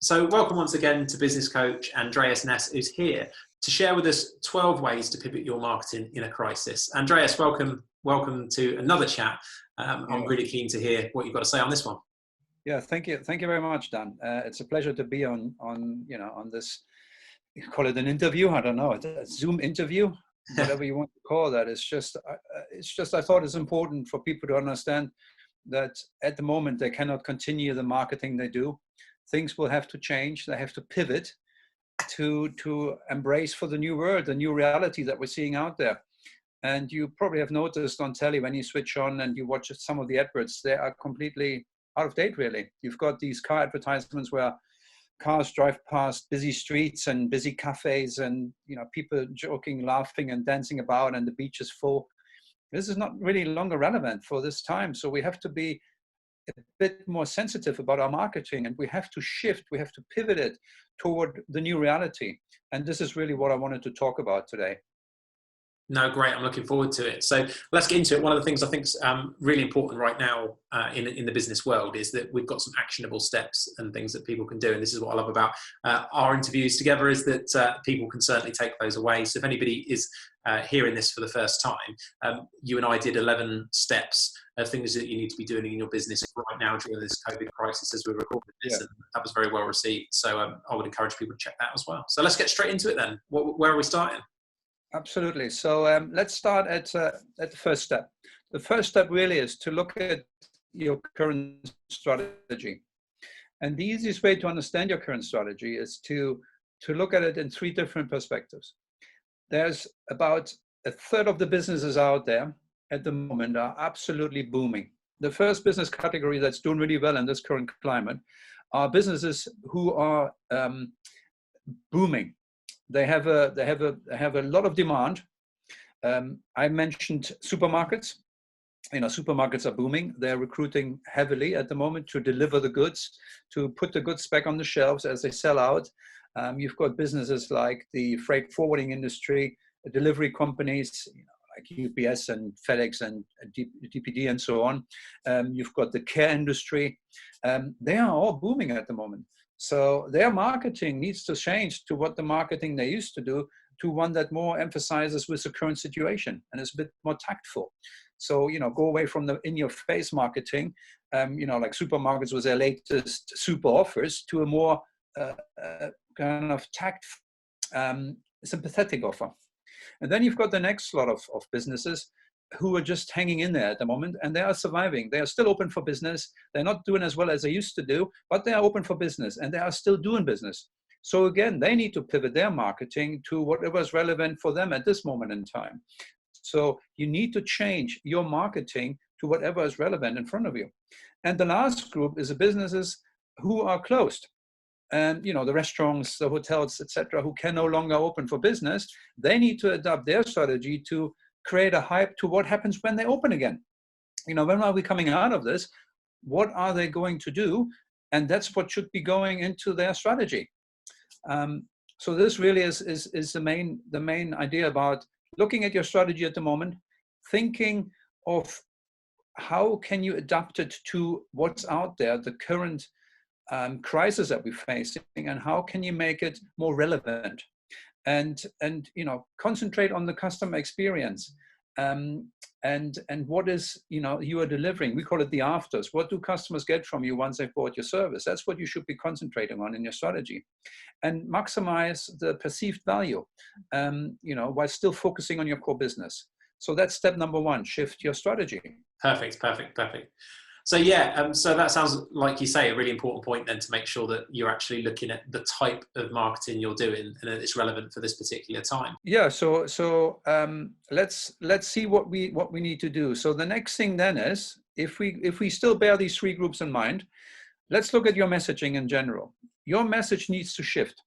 So welcome once again to business coach Andreas Nest, who's here to share with us 12 ways to pivot your marketing in a crisis. Andreas, welcome to another chat. I'm really keen to hear what you've got to say on this one. Yeah, thank you very much, Dan. It's a pleasure to be on this. You call it an interview? I don't know, a Zoom interview, whatever you want to call that. It's just I thought it's important for people to understand that at the moment they cannot continue the marketing they do. Things will have to change. They have to pivot to embrace for the new world, the new reality that we're seeing out there. And you probably have noticed on telly when you switch on and you watch some of the adverts, they are completely out of date, really. You've got these car advertisements where cars drive past busy streets and busy cafes and people joking, laughing and dancing about, and the beach is full. This is not really longer relevant for this time. So we have to be a bit more sensitive about our marketing, and we have to shift, we have to pivot it toward the new reality. And this is really what I wanted to talk about today. No, great. I'm looking forward to it. So let's get into it. One of the things I think is really important right now in the business world is that we've got some actionable steps and things that people can do. And this is what I love about our interviews together, is that people can certainly take those away. So if anybody is hearing this for the first time, you and I did 11 steps of things that you need to be doing in your business right now during this COVID crisis as we recorded this. And that was very well received. So I would encourage people to check that as well. So let's get straight into it then. Where are we starting? Absolutely. So let's start at the first step. The first step really is to look at your current strategy. And the easiest way to understand your current strategy is to look at it in three different perspectives. There's about a third of the businesses out there at the moment are absolutely booming. The first business category that's doing really well in this current climate are businesses who are booming. They have a lot of demand. I mentioned supermarkets. Supermarkets are booming. They're recruiting heavily at the moment to deliver the goods, to put the goods back on the shelves as they sell out. You've got businesses like the freight forwarding industry, delivery companies like UPS and FedEx and DPD and so on. You've got the care industry. They are all booming at the moment. So their marketing needs to change to what the marketing they used to do, to one that more emphasizes with the current situation and is a bit more tactful. So, go away from the in-your-face marketing, like supermarkets with their latest super offers, to a more kind of sympathetic offer. And then you've got the next lot of businesses who are just hanging in there at the moment, and they are surviving. They are still open for business. They're not doing as well as they used to do, but they are open for business and they are still doing business. So again, they need to pivot their marketing to whatever is relevant for them at this moment in time. So you need to change your marketing to whatever is relevant in front of you. And the last group is the businesses who are closed. And the restaurants, the hotels, etc., who can no longer open for business, they need to adapt their strategy to create a hype to what happens when they open again. When are we coming out of this? What are they going to do? And that's what should be going into their strategy. So this really is the main idea about looking at your strategy at the moment, thinking of how can you adapt it to what's out there, the current crisis that we're facing, and how can you make it more relevant? And concentrate on the customer experience, and what is you are delivering. We call it the afters. What do customers get from you once they've bought your service? That's what you should be concentrating on in your strategy, and maximize the perceived value, while still focusing on your core business. So that's step number one: shift your strategy. Perfect. So yeah, so that sounds like you say a really important point then, to make sure that you're actually looking at the type of marketing you're doing and that it's relevant for this particular time. Yeah. So let's see what we need to do. So the next thing then is, if we still bear these three groups in mind, let's look at your messaging in general. Your message needs to shift.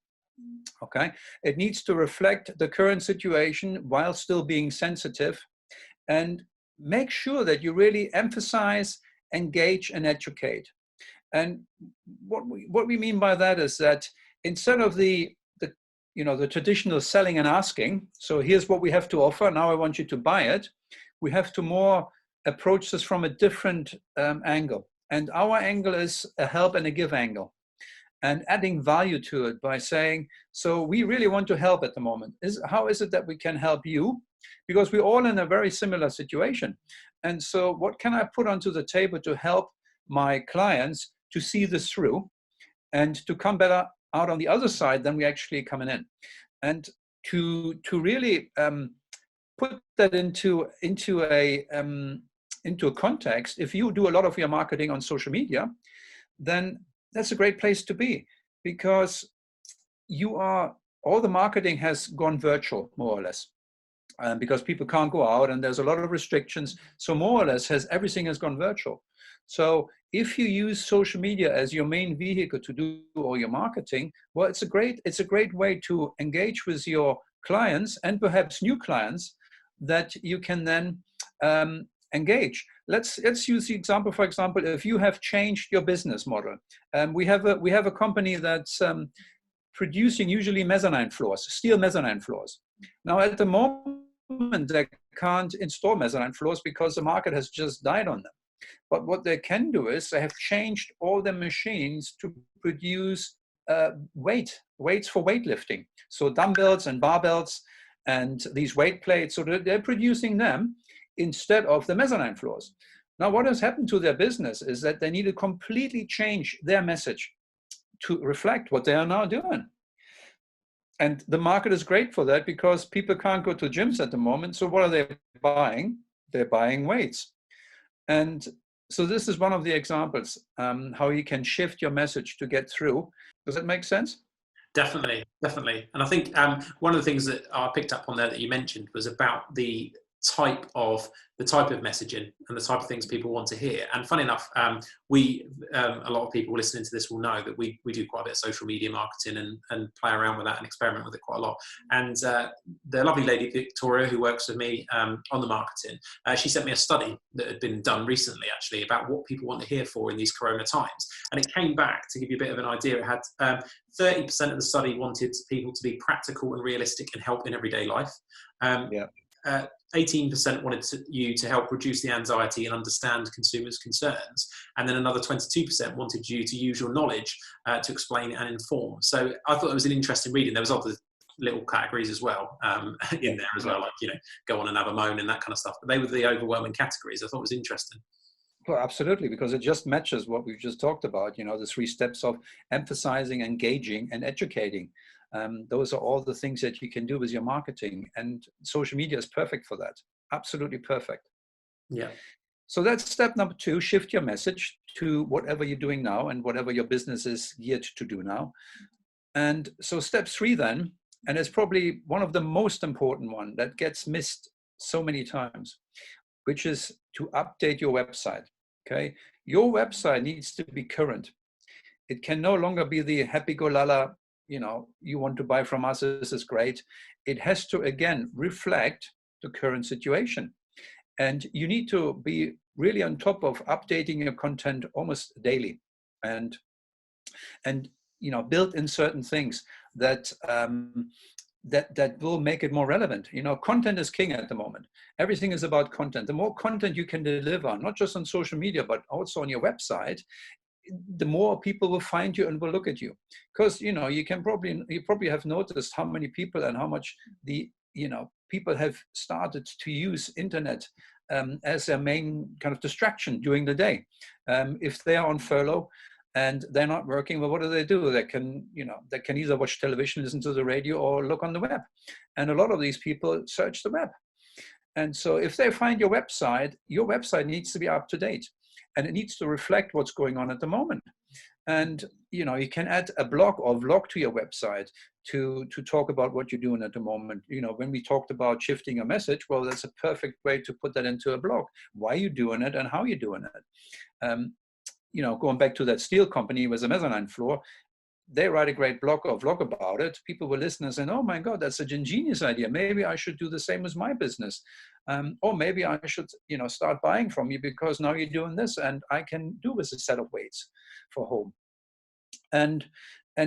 Okay. It needs to reflect the current situation while still being sensitive, and make sure that you really emphasize, engage, and educate. And what we mean by that is that instead of the traditional selling and asking, so here's what we have to offer, now I want you to buy it, we have to more approach this from a different angle. And our angle is a help and a give angle. and adding value to it by saying, so we really want to help at the moment. How is it that we can help you? Because we're all in a very similar situation. And so what can I put onto the table to help my clients to see this through and to come better out on the other side than we actually coming in? And to really put that into a context, if you do a lot of your marketing on social media, then that's a great place to be, because all the marketing has gone virtual, more or less, because people can't go out and there's a lot of restrictions. So more or less everything has gone virtual. So if you use social media as your main vehicle to do all your marketing, well, it's a great way to engage with your clients and perhaps new clients that you can then engage. Let's use the example. For example, if you have changed your business model, we have a company that's producing usually mezzanine floors, steel mezzanine floors. Now at the moment they can't install mezzanine floors because the market has just died on them. But what they can do is they have changed all their machines to produce weights for weightlifting. So dumbbells and barbells and these weight plates. So they're producing them instead of the mezzanine floors. Now, what has happened to their business is that they need to completely change their message to reflect what they are now doing. And the market is great for that because people can't go to gyms at the moment. So what are they buying? They're buying weights. And so this is one of the examples how you can shift your message to get through. Does that make sense? Definitely, definitely. And I think one of the things that I picked up on there that you mentioned was about the type of messaging and the type of things people want to hear. And funny enough, a lot of people listening to this will know that we do quite a bit of social media marketing and play around with that and experiment with it quite a lot. And the lovely lady Victoria, who works with me on the marketing, she sent me a study that had been done recently actually about what people want to hear for in these corona times. And it came back, to give you a bit of an idea, it had 30% of the study wanted people to be practical and realistic and help in everyday life. 18% wanted you to help reduce the anxiety and understand consumers' concerns. And then another 22% wanted you to use your knowledge to explain and inform. So I thought it was an interesting reading. There was other little categories as well in there as well, like, go on and have a moan and that kind of stuff. But they were the overwhelming categories. I thought it was interesting. Well, absolutely, because it just matches what we've just talked about, the 3 steps of emphasizing, engaging, and educating. Those are all the things that you can do with your marketing, and social media is perfect for that. Absolutely perfect. Yeah. So that's step number 2, shift your message to whatever you're doing now and whatever your business is geared to do now. And so step 3 then, and it's probably one of the most important one that gets missed so many times, which is to update your website. Okay, your website needs to be current. It can no longer be the happy-go-lala, you want to buy from us, this is great. It has to, again, reflect the current situation. And you need to be really on top of updating your content almost daily and build in certain things that that will make it more relevant. Content is king at the moment. Everything is about content. The more content you can deliver, not just on social media, but also on your website, the more people will find you and will look at you. Because you probably have noticed how many people and how much people have started to use internet as their main kind of distraction during the day. If they are on furlough and they're not working, well, what do? They can either watch television, listen to the radio, or look on the web. And a lot of these people search the web. And so if they find your website needs to be up to date. And it needs to reflect what's going on at the moment. And you can add a blog or vlog to your website to talk about what you're doing at the moment. When we talked about shifting a message, well, that's a perfect way to put that into a blog. Why you're doing it and how you're doing it. Going back to that steel company with a mezzanine floor, they write a great blog or vlog about it. People will listen and say, oh my God, that's such a genius idea. Maybe I should do the same with my business. Or maybe I should, start buying from you because now you're doing this and I can do with a set of weights for home. And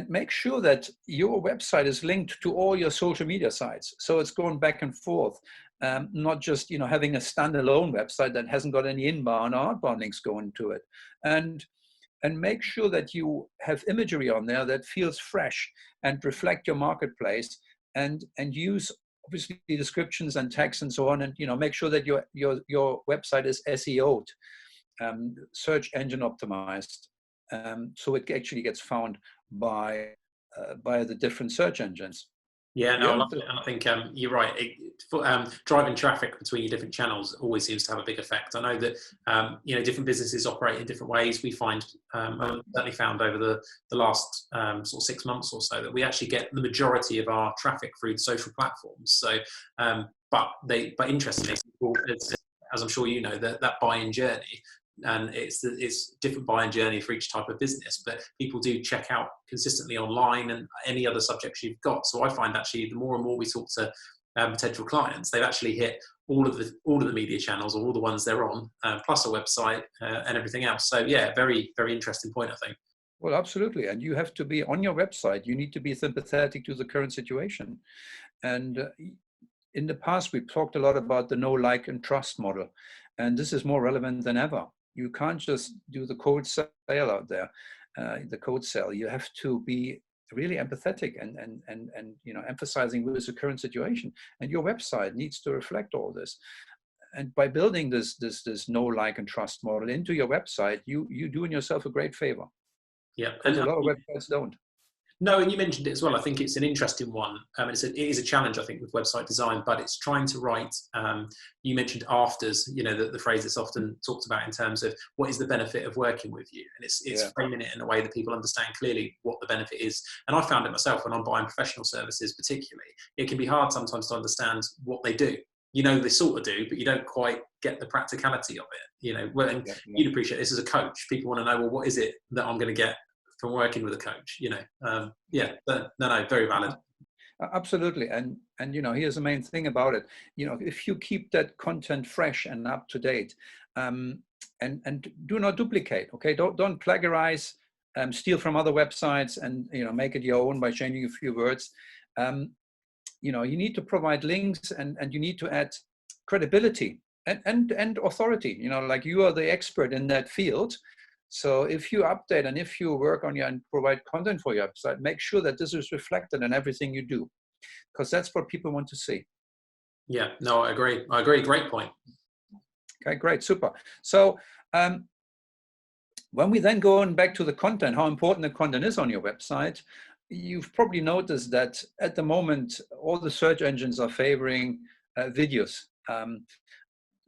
make sure that your website is linked to all your social media sites. So it's going back and forth, not just, having a standalone website that hasn't got any inbound or outbound links going to it. And and make sure that you have imagery on there that feels fresh and reflect your marketplace, and use obviously descriptions and text and so on, and make sure that your website is SEO'd, search engine optimized, so it actually gets found by the different search engines. Yeah, no, I Yeah. love it. And I think you're right. Driving traffic between your different channels always seems to have a big effect. I know that, different businesses operate in different ways. We find, I've certainly found over the last sort of 6 months or so, that we actually get the majority of our traffic through the social platforms. So, but interestingly, as I'm sure you know, that buying journey, and it's different buying journey for each type of business, but people do check out consistently online and any other subjects you've got. So I find actually the more and more we talk to potential clients, they've actually hit all of the media channels, all the ones they're on, plus a website and everything else. So yeah, very, very interesting point, I think. Well, absolutely. And you have to be on your website. You need to be sympathetic to the current situation. And in the past, we've talked a lot about the know, like, and trust model. And this is more relevant than ever. You can't just do the cold sale out there, the cold sell. You have to be really empathetic and emphasizing what is the current situation. And your website needs to reflect all this. And by building this know, like, and trust model into your website, you doing yourself a great favor. Yeah, because a lot of websites don't. No, and you mentioned it as well. I think it's an interesting one. It is a challenge, I think, with website design, but it's trying to write. You mentioned afters, the phrase that's often talked about in terms of what is the benefit of working with you, and it's framing it in a way that people understand clearly what the benefit is. And I found it myself when I'm buying professional services, particularly, it can be hard sometimes to understand what they do. They sort of do, but you don't quite get the practicality of it. Well, you'd appreciate this as a coach. People want to know, well, what is it that I'm going to get from working with a coach? No, very valid. Absolutely. And here's the main thing about it. If you keep that content fresh and up to date, and do not duplicate, okay? Don't plagiarize, steal from other websites and make it your own by changing a few words. You need to provide links, and you need to add credibility and authority, like you are the expert in that field. So if you update and if you work on and provide content for your website, make sure that this is reflected in everything you do, because that's what people want to see. Yeah, no, I agree. Great point. Okay, great, super. So when we then go on back to the content, how important the content is on your website, you've probably noticed that at the moment, all the search engines are favoring videos.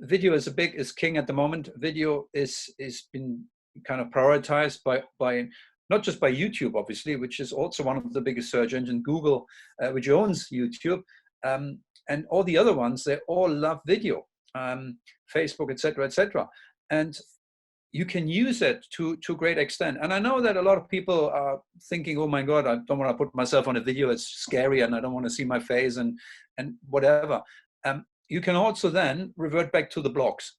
Video is king at the moment. Video is been kind of prioritized by not just by YouTube, obviously, which is also one of the biggest search engines, Google, which owns YouTube, and all the other ones, they all love video, Facebook, etc. And you can use it to a great extent. And I know that a lot of people are thinking, oh my God, I don't want to put myself on a video, it's scary, and I don't want to see my face and whatever. You can also then revert back to the blogs.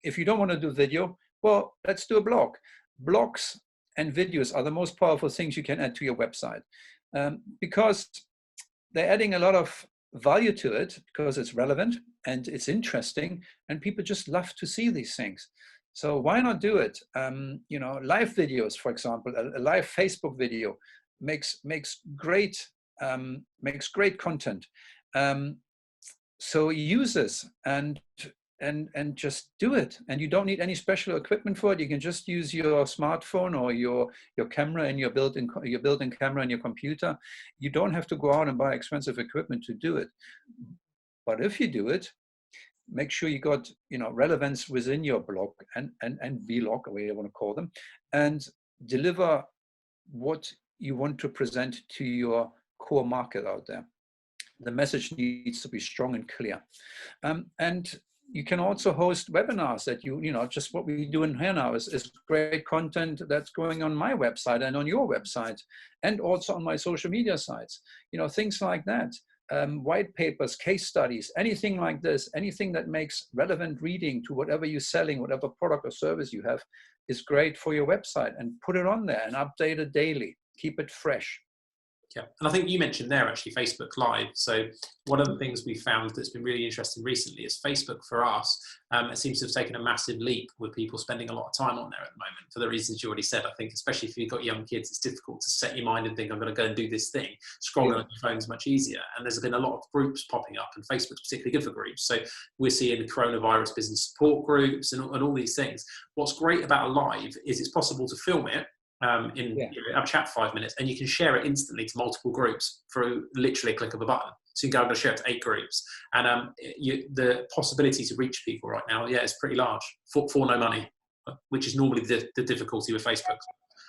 If you don't want to do video, well, let's do a blog. Blogs and videos are the most powerful things you can add to your website, because they're adding a lot of value to it, because it's relevant and it's interesting, and people just love to see these things. So why not do it? Live videos, for example, a live Facebook video makes great content. So use this and just do it. And you don't need any special equipment for it. You can just use your smartphone or your camera and your built-in camera and your computer. You don't have to go out and buy expensive equipment to do it. But if you do it, make sure you got relevance within your blog and vlog, or whatever you want to call them, and deliver what you want to present to your core market out there. The message needs to be strong and clear. And you can also host webinars that just what we're doing here now is great content that's going on my website and on your website, and also on my social media sites, things like that. White papers, case studies, anything like this, anything that makes relevant reading to whatever you're selling, whatever product or service you have, is great for your website. And put it on there and update it daily. Keep it fresh. Yeah, and I think you mentioned there actually Facebook Live. So one of the things we found that's been really interesting recently is Facebook for us. It seems to have taken a massive leap with people spending a lot of time on there at the moment for the reasons you already said. I think especially if you've got young kids, it's difficult to set your mind and think I'm going to go and do this thing. Scrolling on your phone is much easier. And there's been a lot of groups popping up, and Facebook's particularly good for groups. So we're seeing coronavirus business support groups and all these things. What's great about a live is it's possible to film it have chat for 5 minutes, and you can share it instantly to multiple groups through literally a click of a button. So you can go and share it to 8 groups, and the possibility to reach people right now, is pretty large for no money, which is normally the difficulty with Facebook.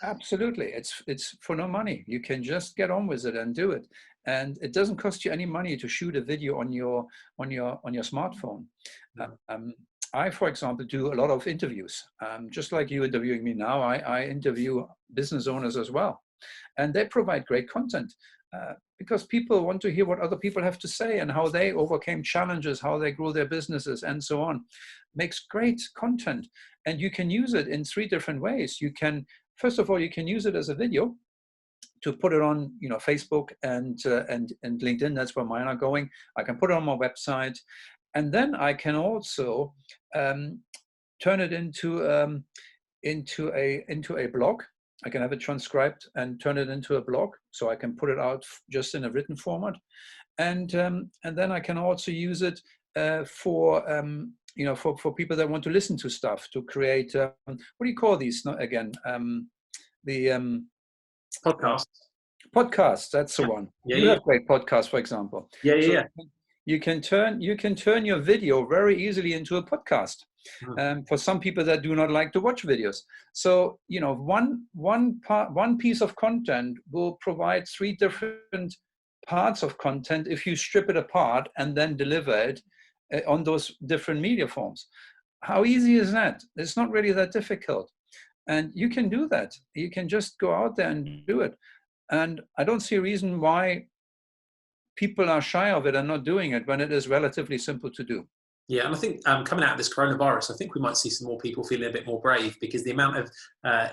Absolutely, it's for no money. You can just get on with it and do it, and it doesn't cost you any money to shoot a video on your smartphone. I, for example, do a lot of interviews. Just like you interviewing me now, I interview business owners as well. And they provide great content because people want to hear what other people have to say and how they overcame challenges, how they grew their businesses, and so on. Makes great content. And you can use it in 3 different ways. You can, first of all, you can use it as a video to put it on, Facebook and LinkedIn. That's where mine are going. I can put it on my website. And then I can also turn it into a blog. I can have it transcribed and turn it into a blog, so I can put it out just in a written format. And then I can also use it for people that want to listen to stuff, to create what do you call these again? Podcasts. Podcasts. That's the one. You have great podcasts, for example. Yeah. You can turn your video very easily into a podcast. For some people that do not like to watch videos. So one piece of content will provide 3 different parts of content if you strip it apart and then deliver it on those different media forms. How easy is that? It's not really that difficult, and you can do that. You can just go out there and do it. And I don't see a reason why people are shy of it and not doing it when it is relatively simple to do. Yeah, and I think coming out of this coronavirus, I think we might see some more people feeling a bit more brave, because the amount of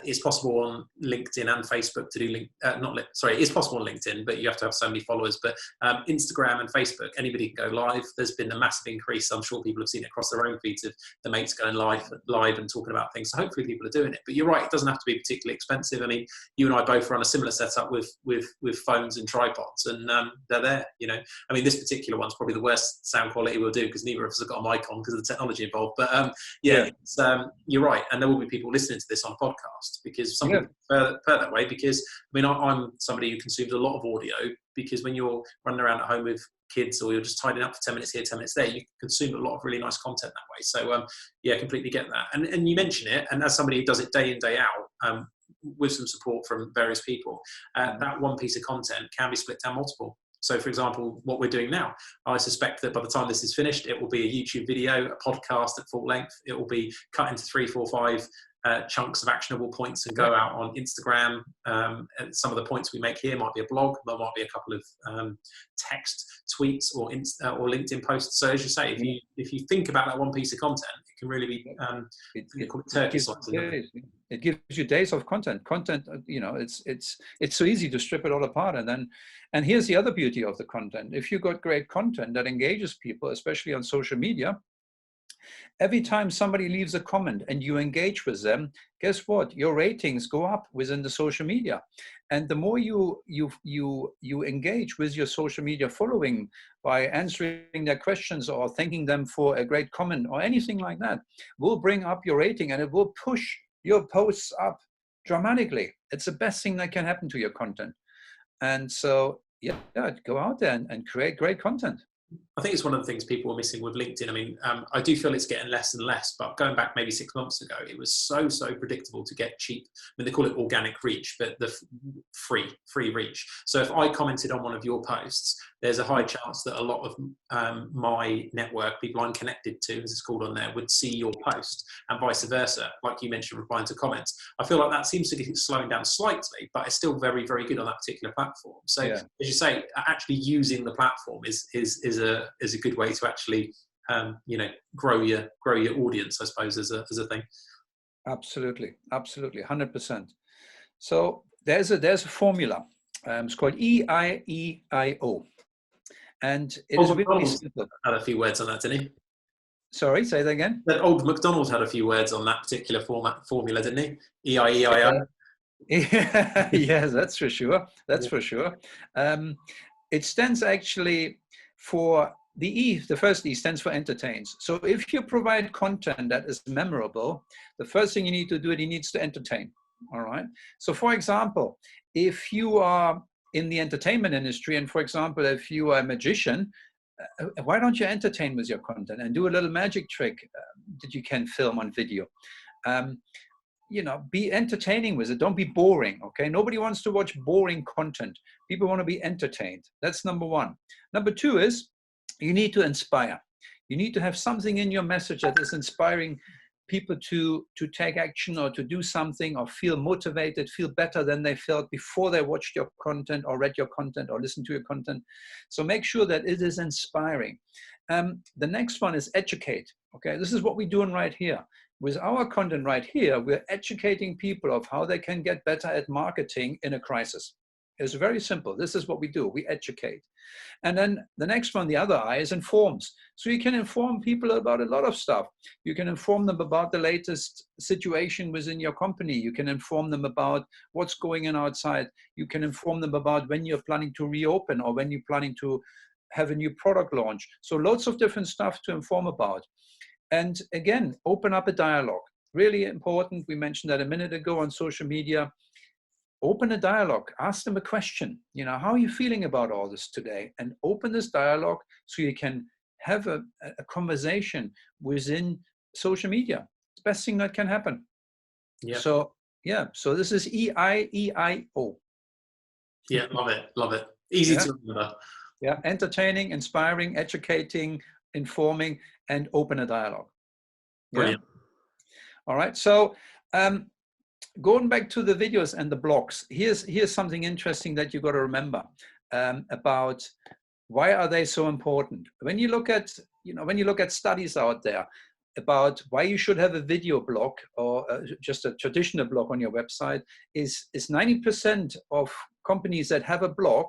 it's possible on LinkedIn and Facebook to do it's possible on LinkedIn, but you have to have so many followers. But Instagram and Facebook, anybody can go live. There's been a massive increase. I'm sure people have seen it across their own feeds of the mates going live and talking about things. So hopefully people are doing it. But you're right, it doesn't have to be particularly expensive. I mean, you and I both run a similar setup with phones and tripods, and they're there. I mean, this particular one's probably the worst sound quality we'll do, because neither of us have got a mic on because of the technology involved. But it's, you're right, and there will be people listening to this on a podcast, because some people prefer that way. Because I mean, I'm somebody who consumes a lot of audio, because when you're running around at home with kids, or you're just tidying up for 10 minutes here, 10 minutes there, you consume a lot of really nice content that way. So completely get that. And you mention it, and as somebody who does it day in, day out, with some support from various people, that one piece of content can be split down multiple. So, for example, what we're doing now, I suspect that by the time this is finished, it will be a YouTube video, a podcast at full length. It will be cut into 3, 4, 5 chunks of actionable points and go out on Instagram. And some of the points we make here might be a blog. There might be a couple of text tweets or LinkedIn posts. So, as you say, if you think about that one piece of content, it can really be turkey slicing. It gives you days of content. It's so easy to strip it all apart, and here's the other beauty of the content. If you got great content that engages people, especially on social media, every time somebody leaves a comment and you engage with them, guess what? Your ratings go up within the social media. And the more you engage with your social media following by answering their questions or thanking them for a great comment or anything like that, will bring up your rating, and it will push your posts up dramatically. It's the best thing that can happen to your content. And so, go out there and create great content. I think it's one of the things people are missing with LinkedIn. I mean, I do feel it's getting less and less, but going back maybe 6 months ago, it was so predictable to get cheap. I mean, they call it organic reach, but the free reach. So if I commented on one of your posts, there's a high chance that a lot of my network, people I'm connected to, as it's called on there, would see your post, and vice versa. Like you mentioned, replying to comments. I feel like that seems to be slowing down slightly, but it's still very, very good on that particular platform. So as you say, actually using the platform is a good way to actually grow your audience, I suppose, as a thing. Absolutely 100%. So there's a formula. It's called EIEIO. And it is Old really McDonald's simple. had a few words on that, didn't he? Sorry, say that again. That old McDonald's had a few words on that particular formula, didn't he? EIEIO. Yeah, yes, that's for sure. That's Yeah. for sure. It stands actually for the E, the first E stands for entertains. So if you provide content that is memorable, the first thing you need to do, it needs to entertain. All right. So for example, if you are in the entertainment industry, and for example, if you are a magician, why don't you entertain with your content and do a little magic trick that you can film on video? Um, you know, be entertaining with it. Don't be boring. Okay. Nobody wants to watch boring content. People want to be entertained. That's number one. Number two is you need to inspire. You need to have something in your message that is inspiring people to take action or to do something or feel motivated, feel better than they felt before they watched your content or read your content or listened to your content. So make sure that it is inspiring. The next one is educate. Okay, this is what we're doing right here. With our content right here, we're educating people of how they can get better at marketing in a crisis. It's very simple. This is what we do. We educate. And then the next one, the other I, is informs. So you can inform people about a lot of stuff. You can inform them about the latest situation within your company. You can inform them about what's going on outside. You can inform them about when you're planning to reopen or when you're planning to have a new product launch. So lots of different stuff to inform about. And again, open up a dialogue. Really important. We mentioned that a minute ago on social media. Open a dialogue. Ask them a question. You know, how are you feeling about all this today? And open this dialogue so you can have a conversation within social media. It's the best thing that can happen. Yeah. So yeah. So this is EIEIO. Yeah. Love it. Love it. Easy Yeah. to remember. Yeah. Entertaining, inspiring, educating, informing, and open a dialogue. Brilliant. Yeah. All right. So going back to the videos and the blogs, here's something interesting that you got to remember about why are they so important. When you look at studies out there about why you should have a video blog or just a traditional blog on your website, is 90% of companies that have a blog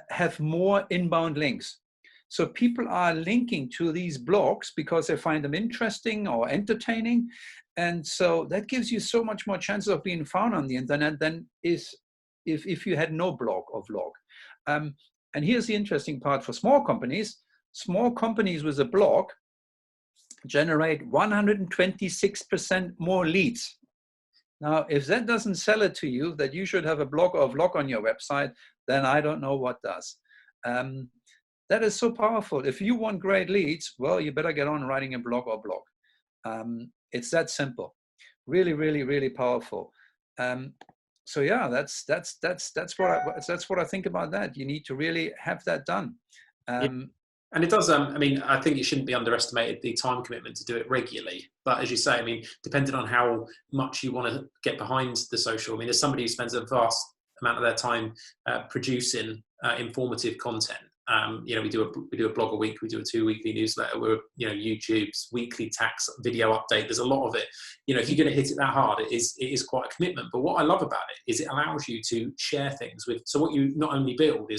have more inbound links. So people are linking to these blogs because they find them interesting or entertaining. And so that gives you so much more chances of being found on the internet than if you had no blog or vlog. And here's the interesting part for small companies. Small companies with a blog generate 126% more leads. Now, if that doesn't sell it to you that you should have a blog or vlog on your website, then I don't know what does. That is so powerful. If you want great leads, well, you better get on writing a blog or blog. It's that simple. Really, really, really powerful. So yeah, that's what I think about that. You need to really have that done. Yeah. And it does, I mean, I think it shouldn't be underestimated, the time commitment to do it regularly. But as you say, I mean, depending on how much you want to get behind the social, I mean, as somebody who spends a vast amount of their time producing informative content, you know, we do a blog a week, we do a 2 weekly newsletter, we're, you know, YouTube's weekly tax video update. There's a lot of it. You know, if you're going to hit it that hard, it is quite a commitment. But what I love about it is it allows you to share things with. So what you not only build,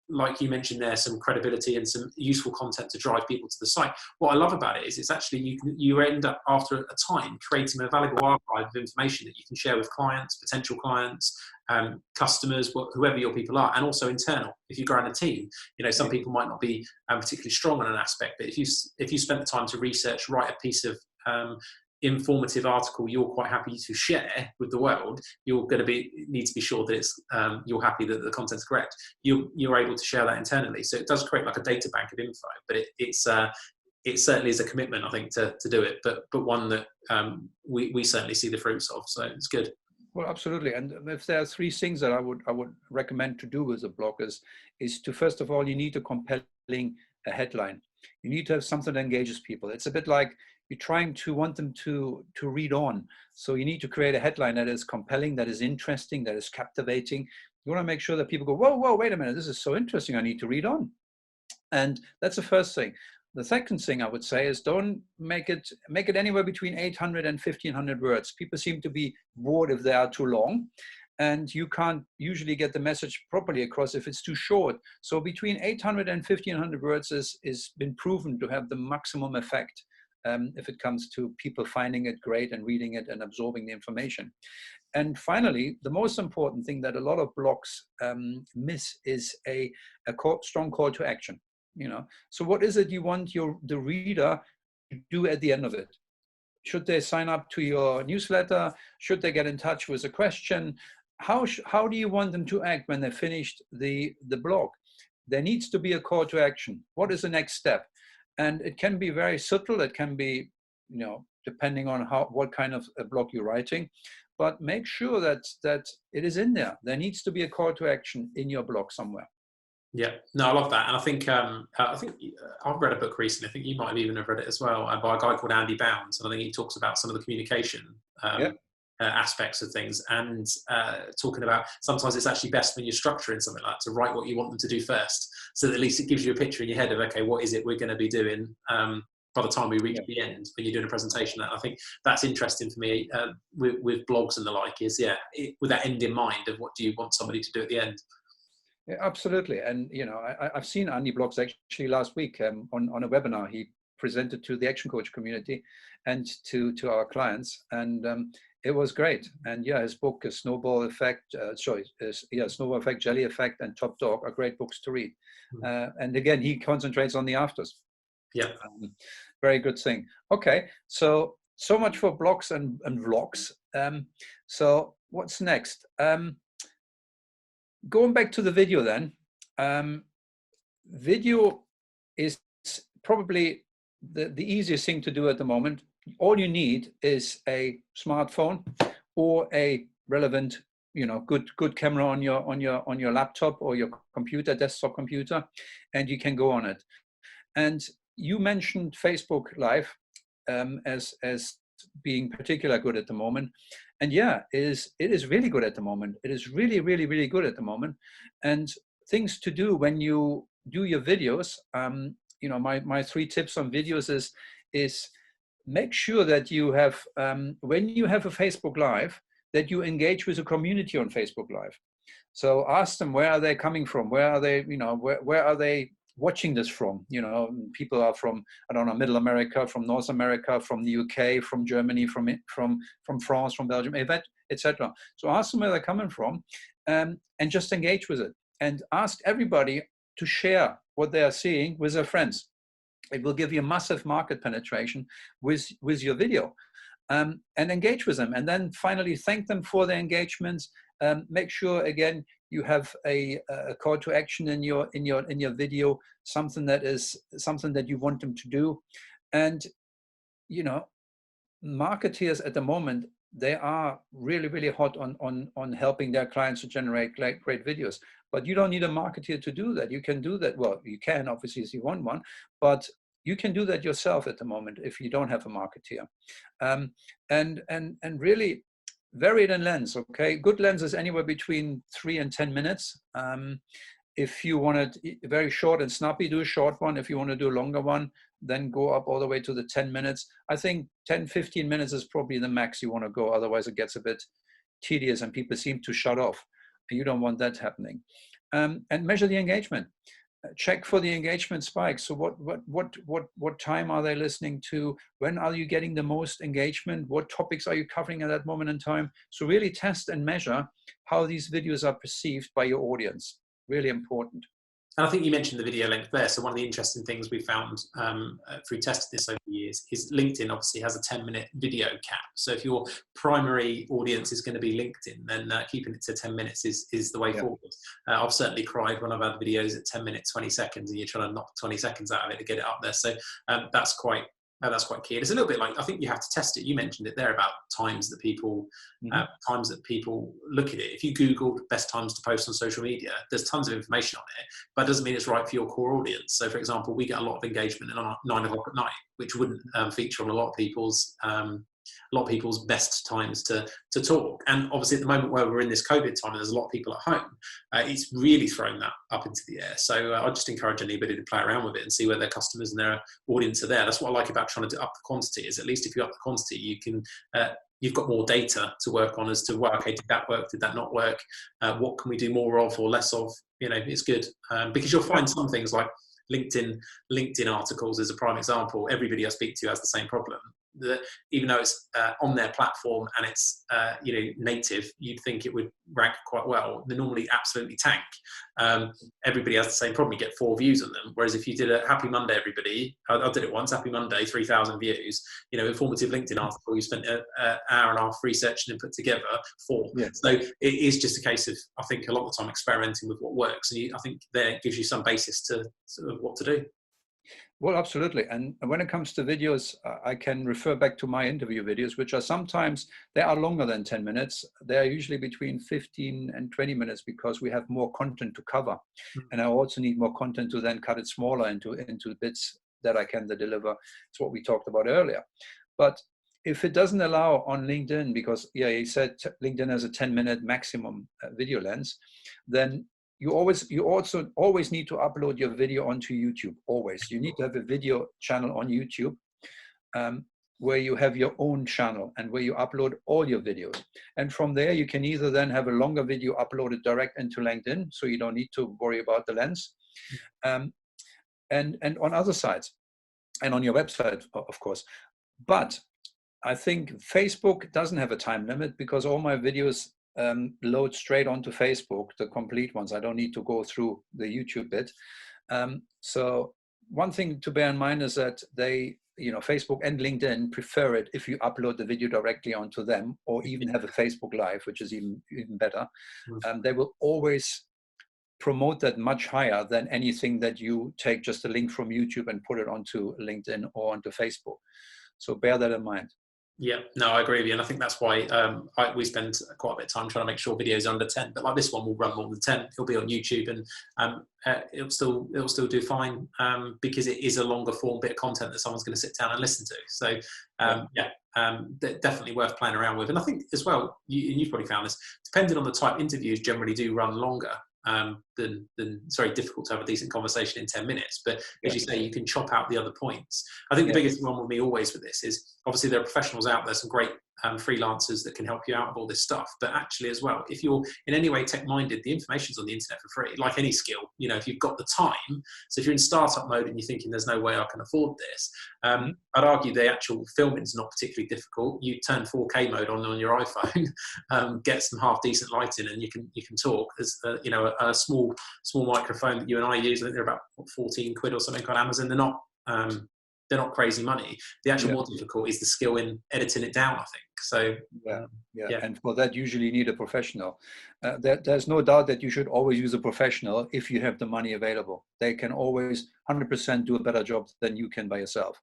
like you mentioned there, some credibility and some useful content to drive people to the site. What I love about it is it's actually you end up after a time creating a valuable archive of information that you can share with clients, potential clients, customers, whoever your people are, and also internal. If you grow in a team, you know, some people might not be particularly strong on an aspect, but if you spent the time to research, write a piece of informative article you're quite happy to share with the world, you're going to need to be sure that it's you're happy that the content's correct. You're able to share that internally, so it does create like a data bank of info. But it certainly is a commitment, I think, to do it, but one that we certainly see the fruits of. So it's good. Well, absolutely. And if there are three things that I would recommend to do with a blog is to, first of all, you need a compelling headline. You need to have something that engages people. It's a bit like you want them to read on. So you need to create a headline that is compelling, that is interesting, that is captivating. You want to make sure that people go, whoa, wait a minute, this is so interesting, I need to read on. And that's the first thing. The second thing I would say is don't make it anywhere between 800 and 1500 words. People seem to be bored if they are too long. and you can't usually get the message properly across if it's too short. So between 800 and 1500 words is been proven to have the maximum effect if it comes to people finding it great and reading it and absorbing the information. And finally, the most important thing that a lot of blogs miss is a strong call to action. So what is it you want the reader to do at the end of it? Should they sign up to your newsletter? Should they get in touch with a question? How do you want them to act when they finished the blog? There needs to be a call to action. What is the next step? And it can be very subtle. It can be, depending on what kind of a blog you're writing, but make sure that it is in there. There needs to be a call to action in your blog somewhere. Yeah, no, I love that, and I think I've read a book recently. I think you might have even read it as well, by a guy called Andy Bounds, and I think he talks about some of the communication aspects of things, and talking about sometimes it's actually best when you're structuring something like that to write what you want them to do first, so that at least it gives you a picture in your head of, okay, what is it we're going to be doing by the time we reach the end when you're doing a presentation. I think that's interesting for me with blogs and the like, is with that end in mind of what do you want somebody to do at the end. Yeah, absolutely. And, I've seen Andy blogs actually last week on a webinar. He presented to the Action Coach community and to our clients. And it was great. And his book, Snowball Effect, Snowball Effect, Jelly Effect, and Top Dog are great books to read. And again, he concentrates on the afters. Yeah. Very good thing. Okay. So much for blogs and vlogs. So what's next? Going back to the video then, video is probably the easiest thing to do at the moment. All you need is a smartphone or a relevant, good camera on your laptop or your computer, desktop computer, and you can go on it. And you mentioned Facebook Live as being particularly good at the moment. And it is really good at the moment. It is really, really, really good at the moment. And things to do when you do your videos, my 3 tips on videos is make sure that you have, when you have a Facebook Live, that you engage with a community on Facebook Live. So ask them, where are they coming from? Where are they, where are they watching this from? People are from, I don't know, Middle America, from North America, from the UK, from Germany, from France, from Belgium, etc. So ask them where they're coming from, and just engage with it. And ask everybody to share what they are seeing with their friends. It will give you massive market penetration with your video. And engage with them. And then finally, thank them for their engagements. Make sure, again, you have a call to action in your video, something that you want them to do. And marketeers at the moment, they are really, really hot on helping their clients to generate great videos. But you don't need a marketeer to do that. You can do that. Well, you can, obviously, if you want one, but you can do that yourself at the moment if you don't have a marketeer. And really vary it in lens. Okay, good lens is anywhere between 3 and 10 minutes. If you want it very short and snappy, do a short one. If you want to do a longer one, then go up all the way to the 10 minutes. I think 10, 15 minutes is probably the max you want to go. Otherwise, it gets a bit tedious and people seem to shut off. You don't want that happening. And measure the engagement. Check for the engagement spikes. So what time are they listening to? When are you getting the most engagement? What topics are you covering at that moment in time? So really test and measure how these videos are perceived by your audience. Really important. And I think you mentioned the video length there. So one of the interesting things we found through testing this over the years is LinkedIn obviously has a 10-minute video cap. So if your primary audience is going to be LinkedIn, then keeping it to 10 minutes is the way forward. I've certainly cried when I've had videos at 10 minutes, 20 seconds, and you're trying to knock 20 seconds out of it to get it up there. So that's quite key. It's a little bit like, I think you have to test it. You mentioned it there about times that people look at it. If you Googled best times to post on social media, there's tons of information on it, but it doesn't mean it's right for your core audience. So for example, we get a lot of engagement at 9 o'clock at night, which wouldn't feature on a lot of people's best times to talk. And obviously at the moment where we're in this COVID time and there's a lot of people at home, it's really thrown that up into the air. So I just encourage anybody to play around with it and see where their customers and their audience are there. That's what I like about trying to up the quantity, is at least if you up the quantity, you can you've got more data to work on as to, well, okay, did that work? Did that not work? What can we do more of or less of? You know, it's good because you'll find some things like LinkedIn articles is a prime example. Everybody I speak to has the same problem. That even though it's on their platform and it's native, you'd think it would rank quite well. They normally absolutely tank. Everybody has the same problem. You get 4 views on them. Whereas if you did a Happy Monday, everybody, I did it once. Happy Monday, 3,000 views. You know, informative LinkedIn article. You spent an hour and a half researching and put together 4. Yeah. So it is just a case of, I think, a lot of the time experimenting with what works, and I think there gives you some basis to sort of what to do. Well, absolutely. And when it comes to videos, I can refer back to my interview videos, which are sometimes, they are longer than 10 minutes. They are usually between 15 and 20 minutes because we have more content to cover. Mm-hmm. And I also need more content to then cut it smaller into bits that I can deliver. It's what we talked about earlier. But if it doesn't allow on LinkedIn, because he said LinkedIn has a 10-minute maximum video length, then you also always need to upload your video onto YouTube. Always, you need to have a video channel on YouTube where you have your own channel and where you upload all your videos. And from there, you can either then have a longer video uploaded direct into LinkedIn, so you don't need to worry about the length, and on other sites, and on your website, of course. But I think Facebook doesn't have a time limit because all my videos load straight onto Facebook, the complete ones. I don't need to go through the YouTube bit. So one thing to bear in mind is that Facebook and LinkedIn prefer it if you upload the video directly onto them, or even have a Facebook Live, which is even better. They will always promote that much higher than anything that you take just a link from YouTube and put it onto LinkedIn or onto Facebook. So bear that in mind. Yeah, no, I agree with you, and I think that's why we spend quite a bit of time trying to make sure videos are under 10. But like this one will run more than 10. It'll be on YouTube, and it'll still do fine because it is a longer form bit of content that someone's going to sit down and listen to. So definitely worth playing around with. And I think as well, you've probably found this, depending on the type, interviews generally do run longer. Than it's very difficult to have a decent conversation in 10 minutes. But as you say, you can chop out the other points. I think the biggest one with me always with this is, obviously there are professionals out there, some great freelancers that can help you out with all this stuff. But actually as well, if you're in any way tech-minded, the information's on the internet for free, like any skill, if you've got the time. So if you're in startup mode and you're thinking there's no way I can afford this, I'd argue the actual filming is not particularly difficult. You turn 4K mode on your iPhone, get some half decent lighting, and you can talk. There's a small microphone that you and I use. I think they're about 14 quid or something on Amazon. They're not crazy money. The actual more difficult is the skill in editing it down, I think. So and for that usually need a professional. There's no doubt that you should always use a professional if you have the money available. They can always 100% do a better job than you can by yourself.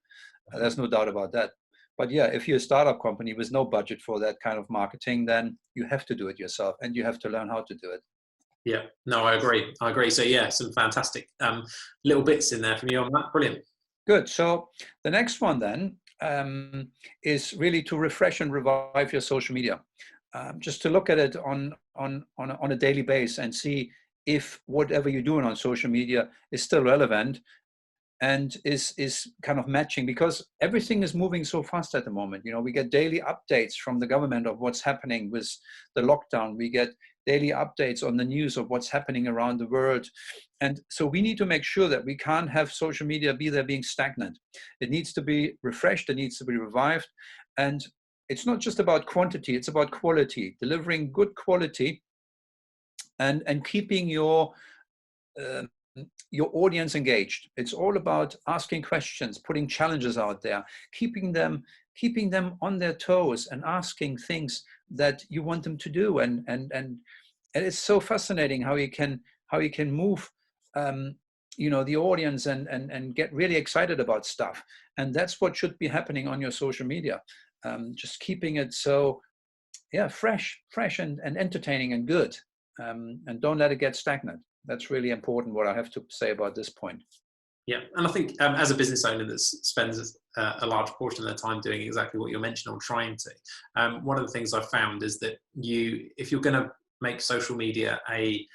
There's no doubt about that. But if you're a startup company with no budget for that kind of marketing, then you have to do it yourself, and you have to learn how to do it. Yeah, no, I agree. So some fantastic little bits in there from you on that. Brilliant. Good. So the next one then is really to refresh and revive your social media. Just to look at it on a daily basis and see if whatever you're doing on social media is still relevant and is kind of matching, because everything is moving so fast at the moment. We get daily updates from the government of what's happening with the lockdown. We get daily updates on the news of what's happening around the world. And so we need to make sure that we can't have social media be there being stagnant. It needs to be refreshed, it needs to be revived. And it's not just about quantity, it's about quality, delivering good quality and keeping your audience engaged. It's all about asking questions, putting challenges out there, keeping them on their toes and asking things that you want them to do. And it's so fascinating how you can move the audience and get really excited about stuff. And that's what should be happening on your social media. Just keeping it so fresh and entertaining and good. And don't let it get stagnant. That's really important, what I have to say about this point. Yeah, and I think as a business owner that spends a large portion of their time doing exactly what you're mentioning or trying to, one of the things I've found is that if you're going to make social media a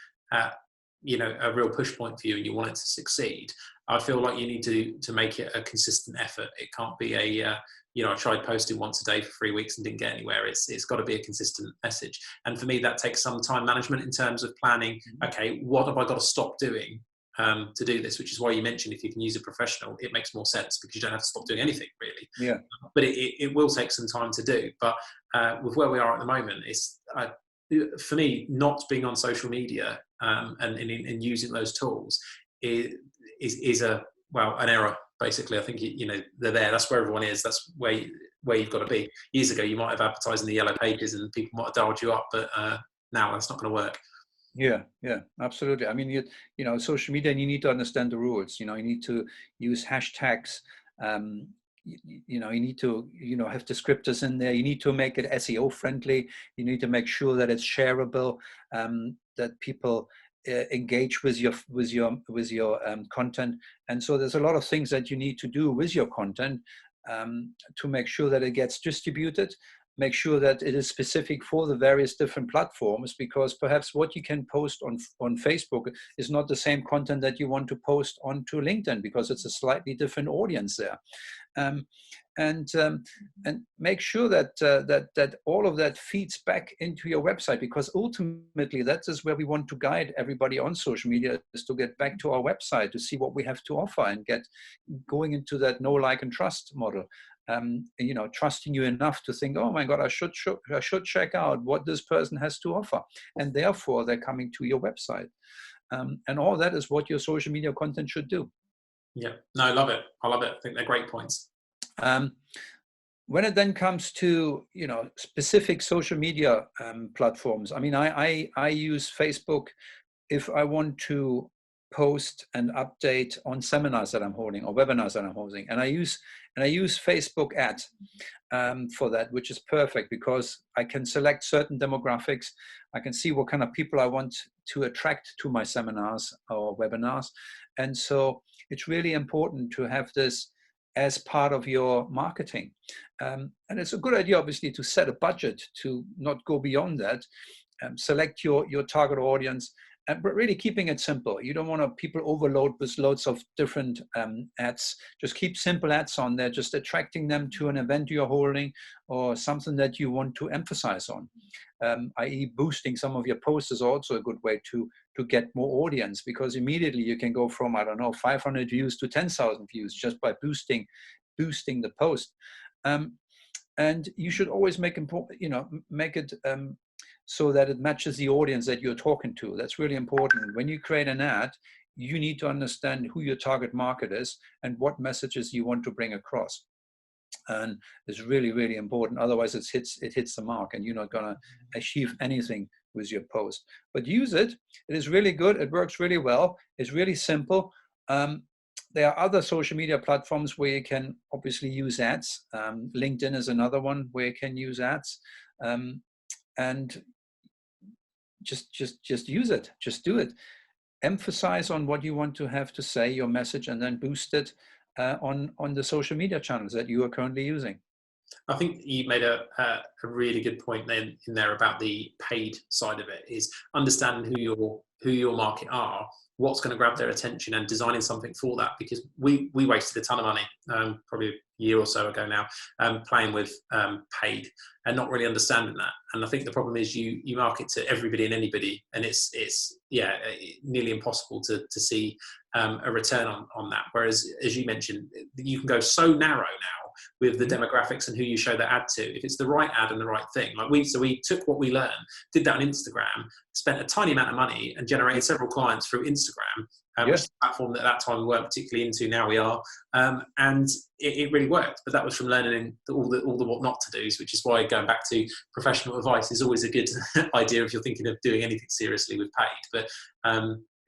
real push point for you and you want it to succeed, I feel like you need to make it a consistent effort. It can't be I tried posting once a day for 3 weeks and didn't get anywhere. It's got to be a consistent message. And for me, that takes some time management in terms of planning. Okay, what have I got to stop doing to do this? Which is why you mentioned if you can use a professional, it makes more sense because you don't have to stop doing anything really. Yeah. But it will take some time to do. But with where we are at the moment, it's for me, not being on social media and using those tools is an error. Basically, I think they're there. That's where everyone is. That's where you've got to be. Years ago, you might have advertised in the yellow pages, and people might have dialed you up, but now that's not going to work. Yeah, absolutely. I mean, social media, you need to understand the rules. You need to use hashtags. You need to, have descriptors in there. You need to make it SEO friendly. You need to make sure that it's shareable, that people engage with your content. And so there's a lot of things that you need to do with your content to make sure that it gets distributed, make sure that it is specific for the various different platforms, because perhaps what you can post on Facebook is not the same content that you want to post onto LinkedIn, because it's a slightly different audience there. And make sure that all of that feeds back into your website, because ultimately that is where we want to guide everybody on social media, is to get back to our website to see what we have to offer and get going into that know, like, and trust model. Trusting you enough to think, oh my God, I should check out what this person has to offer, and therefore they're coming to your website. And all that is what your social media content should do. Yeah, no, I love it. I think they're great points. When it then comes to specific social media platforms, I mean, I use Facebook if I want to post and update on seminars that I'm holding or webinars that I'm holding, and I use Facebook ads for that, which is perfect because I can select certain demographics. I can see what kind of people I want to attract to my seminars or webinars, and so it's really important to have this as part of your marketing. And it's a good idea, obviously, to set a budget, to not go beyond that, select your target audience, but really keeping it simple. You don't want people overload with loads of different ads. Just keep simple ads on there, just attracting them to an event you're holding or something that you want to emphasize on. I.e. boosting some of your posts is also a good way to get more audience, because immediately you can go from, 500 views to 10,000 views just by boosting the post. And you should always make it so that it matches the audience that you're talking to. That's really important. When you create an ad, you need to understand who your target market is and what messages you want to bring across. And it's really, really important. Otherwise, it hits the mark, and you're not going to achieve anything with your post. But use it. It is really good. It works really well. It's really simple. There are other social media platforms where you can obviously use ads. LinkedIn is another one where you can use ads. And just use it. Just do it. Emphasize on what you want to have to say, your message, and then boost it on the social media channels that you are currently using. I think you made a really good point then in there about the paid side of it, is understanding who your market are, what's going to grab their attention, and designing something for that. Because we wasted a ton of money, probably a year or so ago now, playing with paid and not really understanding that. And I think the problem is you market to everybody and anybody, and it's nearly impossible to see a return on that. Whereas, as you mentioned, you can go so narrow now with the demographics and who you show the ad to, if it's the right ad and the right thing. Like we took what we learned, did that on Instagram, spent a tiny amount of money, and generated several clients through Instagram, which is a platform that at that time we weren't particularly into. Now we are, and it really worked. But that was from learning all the what not to do's, which is why going back to professional advice is always a good idea if you're thinking of doing anything seriously with paid.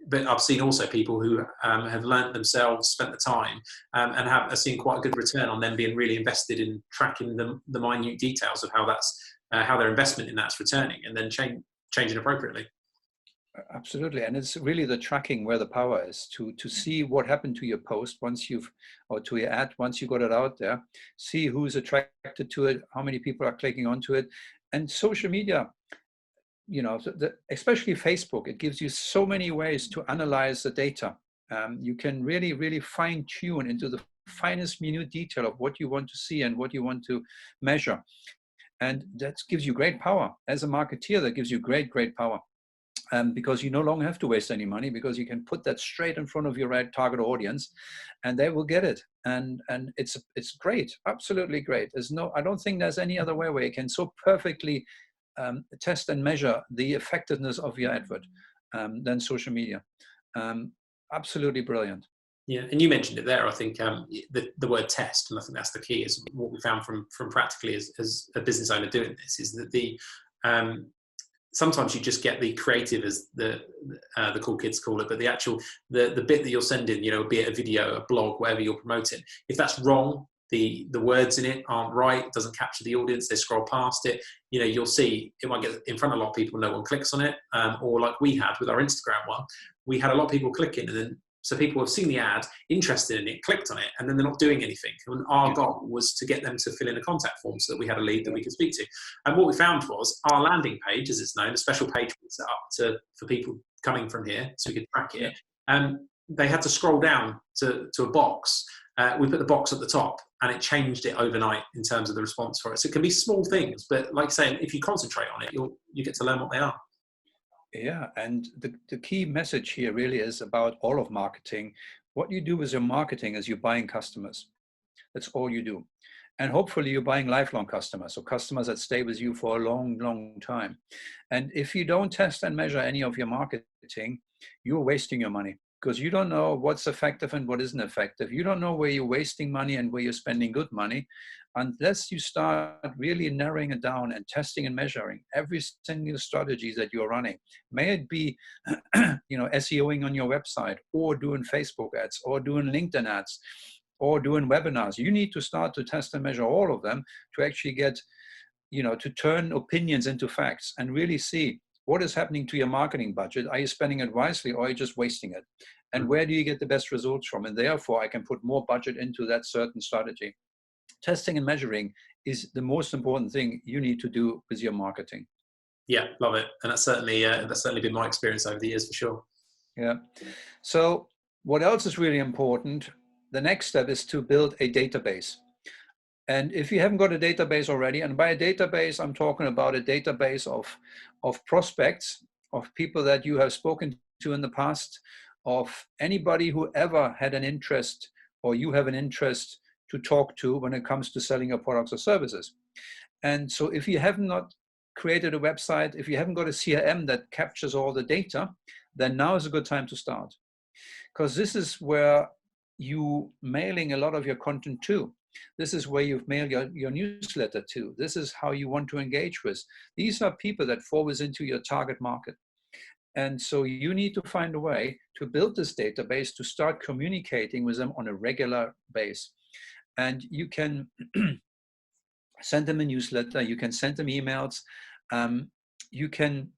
But I've seen also people who have learned themselves, spent the time, and have seen quite a good return on them being really invested in tracking the minute details of how their investment in that's returning, and then changing appropriately. Absolutely, and it's really the tracking where the power is, to see what happened to your post or to your ad once you got it out there, see who's attracted to it, how many people are clicking onto it. And social media, especially Facebook, it gives you so many ways to analyze the data. You can really, really fine tune into the finest minute detail of what you want to see and what you want to measure. And that gives you great power. As a marketeer, that gives you great, great power. Because you no longer have to waste any money, because you can put that straight in front of your right target audience and they will get it. And it's great, absolutely great. I don't think there's any other way where you can so perfectly test and measure the effectiveness of your advert than social media. Absolutely brilliant. Yeah, and you mentioned it there. I think the word test, and I think that's the key. Is what we found from practically as a business owner doing this is that sometimes you just get the creative, as the cool kids call it, but the bit that you're sending, be it a video, a blog, whatever you're promoting, if that's wrong, the words in it aren't right, it doesn't capture the audience, they scroll past it, you'll see it won't get in front of a lot of people, no one clicks on it, or like we had with our Instagram one, we had a lot of people clicking, and then so people have seen the ad, interested in it, clicked on it, and then they're not doing anything. And our goal was to get them to fill in a contact form so that we had a lead that we could speak to. And what we found was our landing page, as it's known, a special page we set up for people coming from here so we could track it. They had to scroll down to a box. We put the box at the top, and it changed it overnight in terms of the response for it. So it can be small things, but like saying, if you concentrate on it, you get to learn what they are. Yeah, and the key message here really is about all of marketing. What you do with your marketing is you're buying customers. That's all you do. And hopefully you're buying lifelong customers, so customers that stay with you for a long, long time. And if you don't test and measure any of your marketing, you're wasting your money, because you don't know what's effective and what isn't effective. You don't know where you're wasting money and where you're spending good money, unless you start really narrowing it down and testing and measuring every single strategy that you're running. May it be, SEOing on your website, or doing Facebook ads, or doing LinkedIn ads, or doing webinars. You need to start to test and measure all of them to actually get, to turn opinions into facts and really see what is happening to your marketing budget. Are you spending it wisely, or are you just wasting it? And where do you get the best results from? And therefore, I can put more budget into that certain strategy. Testing and measuring is the most important thing you need to do with your marketing. Yeah, love it. And that's certainly been my experience over the years, for sure. Yeah. So what else is really important? The next step is to build a database. And if you haven't got a database already, and by a database, I'm talking about a database of prospects, of people that you have spoken to in the past, of anybody who ever had an interest, or you have an interest to talk to when it comes to selling your products or services. And so if you have not created a website, if you haven't got a CRM that captures all the data, then now is a good time to start. Because this is where you mailing a lot of your content to. This is where you've mailed your newsletter to. This is how you want to engage with. These are people that fall into your target market. And so you need to find a way to build this database to start communicating with them on a regular basis. And you can send them a newsletter, you can send them emails, you can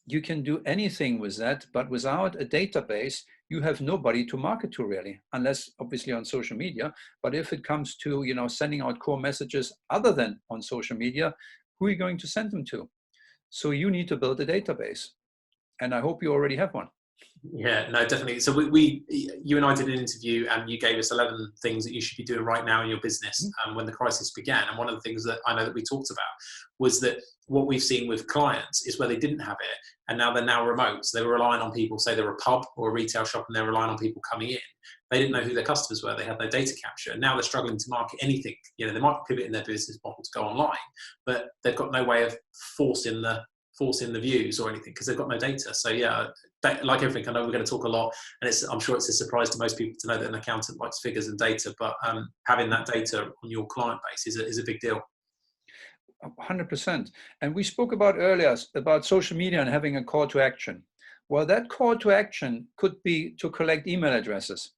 do anything with that, but without a database, you have nobody to market to really, unless obviously on social media. But if it comes to, sending out core messages other than on social media, who are you going to send them to? So you need to build a database. And I hope you already have one. Yeah, no, definitely. So you and I did an interview, and you gave us 11 things that you should be doing right now in your business when the crisis began. And one of the things that I know that we talked about was that what we've seen with clients is where they didn't have it, and now they're now remote. So they were relying on people, say they're a pub or a retail shop, and they're relying on people coming in. They didn't know who their customers were. They had no data capture. And now they're struggling to market anything. They might pivot in their business model to go online, but they've got no way of forcing the views or anything because they've got no data. So yeah, like everything, I know we're going to talk a lot, and I'm sure it's a surprise to most people to know that an accountant likes figures and data, but having that data on your client base is a big deal. 100%. And we spoke about earlier about social media and having a call to action. Well, that call to action could be to collect email addresses.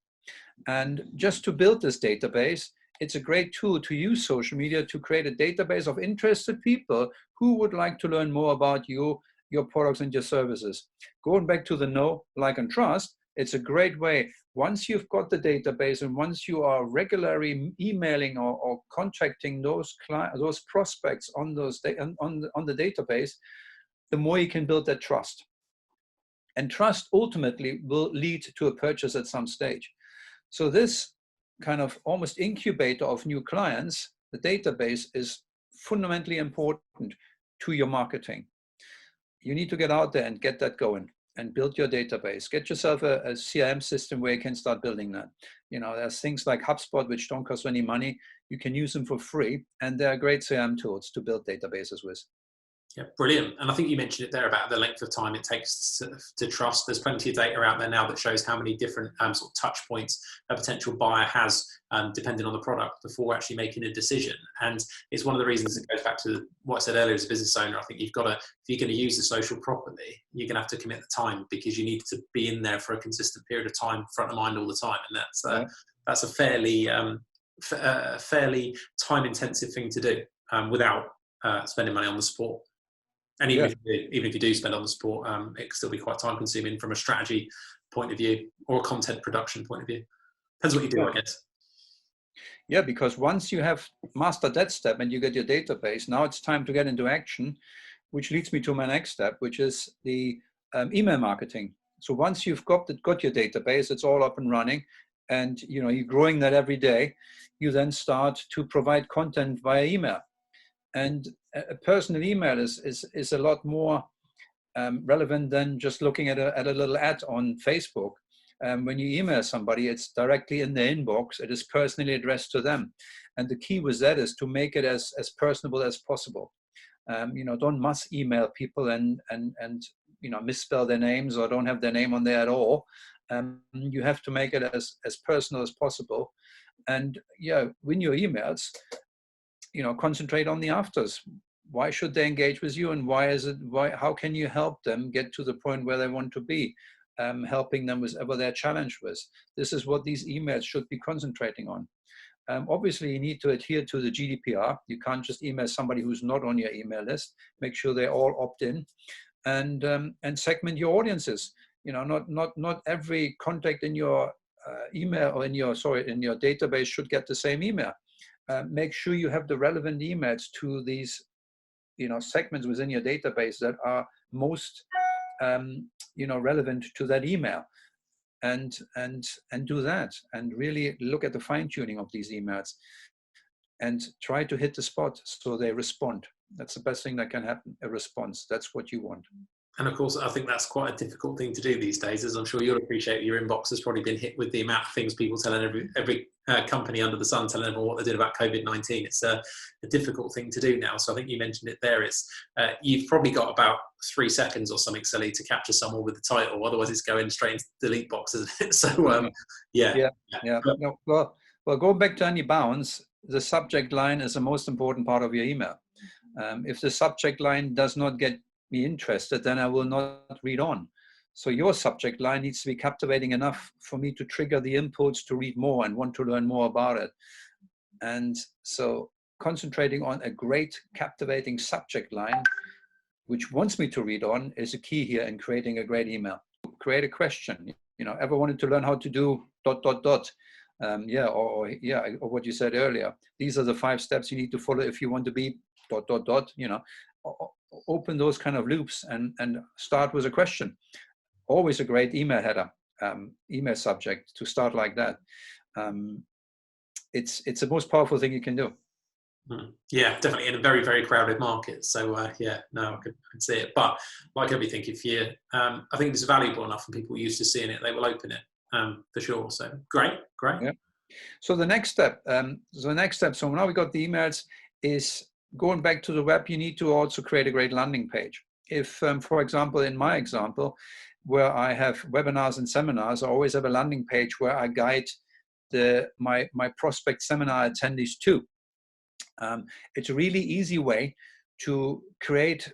And just to build this database, it's a great tool to use social media to create a database of interested people who would like to learn more about you, your products and your services. Going back to the know, like, and trust, it's a great way. Once you've got the database and once you are regularly emailing or contacting those prospects on the database, the more you can build that trust. And trust ultimately will lead to a purchase at some stage. So this kind of almost incubator of new clients, the database is fundamentally important to your marketing. You need to get out there and get that going and build your database. Get yourself a CRM system where you can start building that. You know, there's things like HubSpot, which don't cost any money. You can use them for free, and they're great CRM tools to build databases with. Yeah, brilliant. And I think you mentioned it there about the length of time it takes to trust. There's plenty of data out there now that shows how many different sort of touch points a potential buyer has, depending on the product, before actually making a decision. And it's one of the reasons it goes back to what I said earlier as a business owner. I think you've got to, if you're going to use the social properly, you're going to have to commit the time, because you need to be in there for a consistent period of time, front of mind all the time. And that's a fairly fairly time intensive thing to do without spending money on the support. And even if you do spend on the support, it can still be quite time consuming from a strategy point of view or a content production point of view. Depends what you do, I guess. Yeah, because once you have mastered that step and you get your database, now it's time to get into action, which leads me to my next step, which is the email marketing. So once you've got your database, it's all up and running, and you're growing that every day, you then start to provide content via email. And a personal email is a lot more relevant than just looking at a little ad on Facebook. When you email somebody, it's directly in their inbox. It is personally addressed to them. And the key with that is to make it as personable as possible. Don't mass email people and misspell their names or don't have their name on there at all. You have to make it as personal as possible. And when your emails, concentrate on the afters. Why should they engage with you, and how can you help them get to the point where they want to be? Helping them with whatever they're challenged with. This is what these emails should be concentrating on. Obviously, you need to adhere to the GDPR. You can't just email somebody who's not on your email list. Make sure they all opt in, and segment your audiences. Not every contact in your email or in your database should get the same email. Make sure you have the relevant emails to these segments within your database that are most relevant to that email, and do that, and really look at the fine-tuning of these emails and try to hit the spot so they respond. That's the best thing that can happen, a response. That's what you want. And of course, I think that's quite a difficult thing to do these days, as I'm sure you'll appreciate. Your inbox has probably been hit with the amount of things people telling every company under the sun, telling everyone what they're doing about COVID-19. It's a difficult thing to do now. So I think you mentioned it there. It's you've probably got about 3 seconds or something silly to capture someone with the title. Otherwise, it's going straight into the delete box, isn't it? So yeah. No, well, going back to any bounds, the subject line is the most important part of your email. If the subject line does not get me interested, then I will not read on. So your subject line needs to be captivating enough for me to trigger the inputs to read more and want to learn more about it. And so concentrating on a great captivating subject line, which wants me to read on, is a key here in creating a great email. Create a question. Ever wanted to learn how to do ... or what you said earlier. These are the 5 steps you need to follow if you want to be ... Open those kind of loops and start with a question. Always a great email header, email subject to start like that. It's the most powerful thing you can do. Yeah, definitely in a very, very crowded market. So I could see it. But like everything, if you, I think it's valuable enough and people are used to seeing it, they will open it for sure. So great. Yeah. So the next step, so now we got the emails, is going back to the web. You need to also create a great landing page. If, for example, in my example, where I have webinars and seminars, I always have a landing page where I guide my prospect seminar attendees to. It's a really easy way to create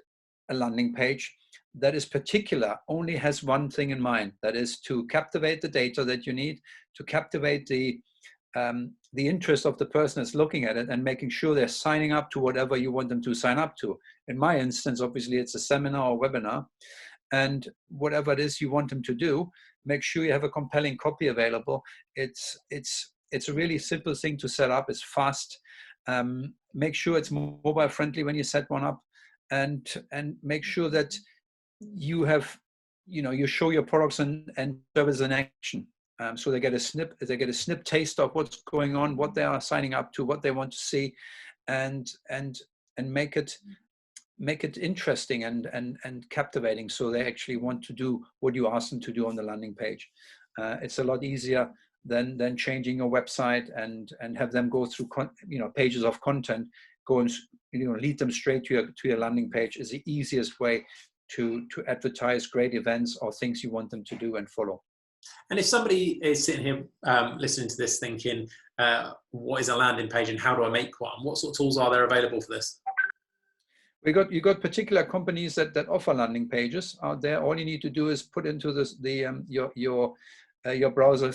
a landing page that is particular, only has one thing in mind, that is to captivate the data that you need, to captivate the interest of the person that's looking at it and making sure they're signing up to whatever you want them to sign up to. In my instance, obviously, it's a seminar or webinar. And whatever it is you want them to do, make sure you have a compelling copy available. It's a really simple thing to set up. It's fast. Make sure it's mobile friendly when you set one up, and make sure that you have, you show your products and services in action. So they get a snip taste of what's going on, what they are signing up to, what they want to see, and make it interesting and captivating, so they actually want to do what you ask them to do on the landing page. It's a lot easier than changing your website and have them go through pages of content. Go and lead them straight to your landing page is the easiest way to advertise great events or things you want them to do and follow. And if somebody is sitting here listening to this thinking, what is a landing page and how do I make one? What sort of tools are there available for this? You got particular companies that offer landing pages out there. All you need to do is put into your browser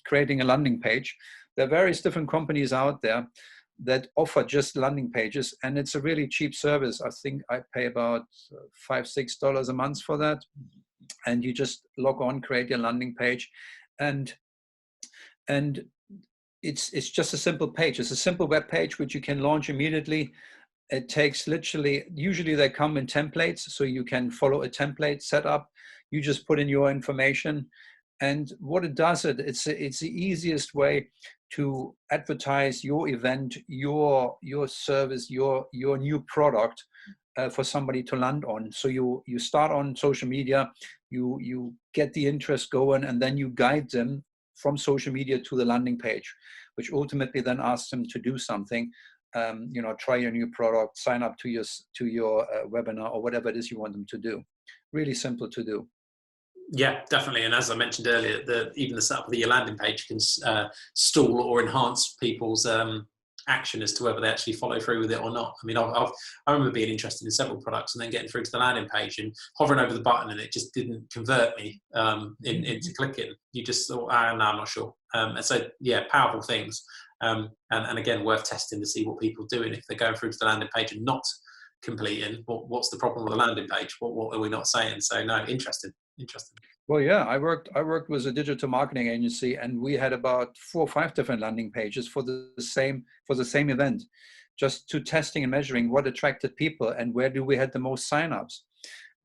creating a landing page. There are various different companies out there that offer just landing pages, and it's a really cheap service. I think I pay about $5-6 a month for that, and you just log on, create your landing page, and it's just a simple page. It's a simple web page which you can launch immediately. It takes usually they come in templates, so you can follow a template setup. You just put in your information, and what it does, it's the easiest way to advertise your event, your service, your new product for somebody to land on. So you start on social media, you get the interest going, and then you guide them from social media to the landing page, which ultimately then asks them to do something. Try your new product, sign up to your webinar or whatever it is you want them to do. Really simple to do. Yeah, definitely. And as I mentioned earlier, even the setup of your landing page can stall or enhance people's action as to whether they actually follow through with it or not. I mean, I remember being interested in several products and then getting through to the landing page and hovering over the button, and it just didn't convert me into clicking. You just thought, no, I'm not sure. And so, yeah, powerful things. And again, worth testing to see what people are doing if they're going through to the landing page and not completing. What's the problem with the landing page? What are we not saying? So, no, interesting. Well, yeah, I worked with a digital marketing agency, and we had about 4 or 5 different landing pages for the same event, just to testing and measuring what attracted people and where do we had the most signups.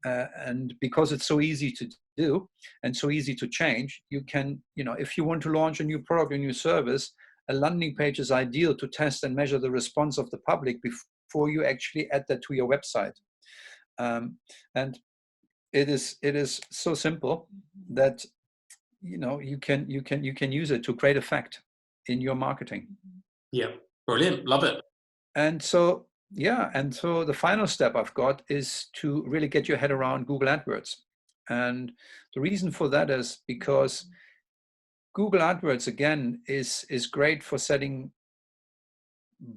And because it's so easy to do and so easy to change, you can, if you want to launch a new product, a new service, a landing page is ideal to test and measure the response of the public before you actually add that to your website. And it is so simple that you can use it to great effect in your marketing. Yeah, brilliant, love it. And so the final step I've got is to really get your head around Google AdWords. And the reason for that is because Google AdWords, again, is great for setting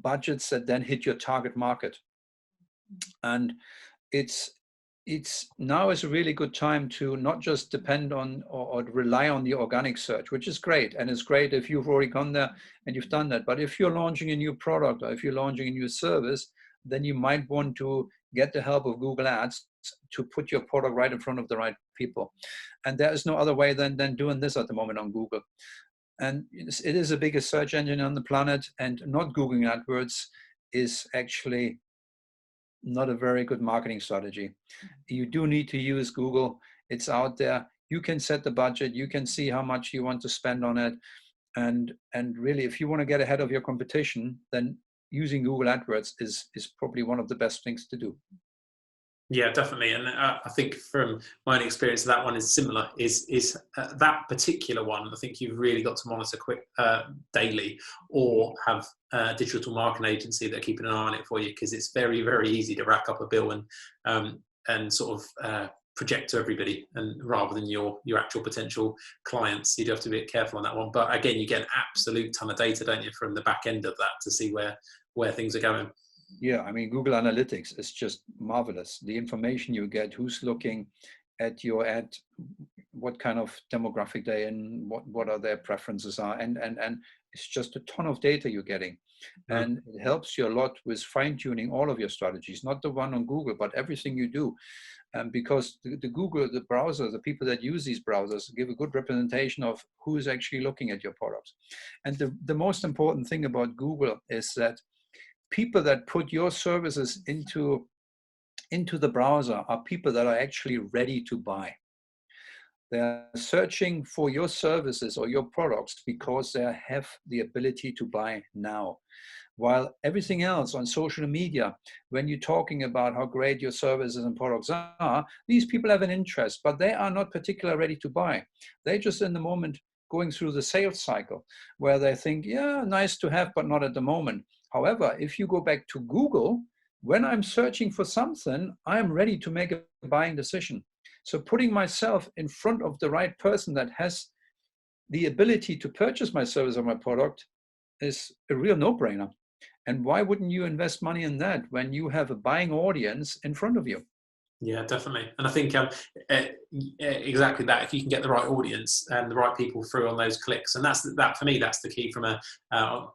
budgets that then hit your target market. And it's now is a really good time to not just depend on or rely on the organic search, which is great. And it's great if you've already gone there and you've done that. But if you're launching a new product or if you're launching a new service, then you might want to get the help of Google Ads to put your product right in front of the right people. And there is no other way than doing this at the moment on Google. And it is the biggest search engine on the planet, and not Googling AdWords is actually not a very good marketing strategy. You do need to use Google. It's out there. You can set the budget. You can see how much you want to spend on it. And really, if you want to get ahead of your competition, then using Google AdWords is probably one of the best things to do. Yeah, definitely. And I think from my own experience, that one is similar. Is that particular one? I think you've really got to monitor daily, or have a digital marketing agency that are keeping an eye on it for you, because it's very, very easy to rack up a bill and sort of project to everybody, and rather than your actual potential clients. You do have to be a bit careful on that one. But again, you get an absolute ton of data, don't you, from the back end of that to see where things are going. Yeah, I mean, Google Analytics is just marvelous. The information you get, who's looking at your ad, what kind of demographic they're in, what are their preferences are, and it's just a ton of data you're getting. And it helps you a lot with fine-tuning all of your strategies, not the one on Google, but everything you do. Because the Google, the browser, the people that use these browsers give a good representation of who is actually looking at your products. And the most important thing about Google is that people that put your services into the browser are people that are actually ready to buy. They are searching for your services or your products because they have the ability to buy now. While everything else on social media, when you're talking about how great your services and products are, these people have an interest, but they are not particularly ready to buy. They're just in the moment going through the sales cycle where they think, yeah, nice to have, but not at the moment. However, if you go back to Google, when I'm searching for something, I'm ready to make a buying decision. So putting myself in front of the right person that has the ability to purchase my service or my product is a real no-brainer. And why wouldn't you invest money in that when you have a buying audience in front of you? Yeah, definitely. And I think exactly that. If you can get the right audience and the right people through on those clicks, and that for me, that's the key from a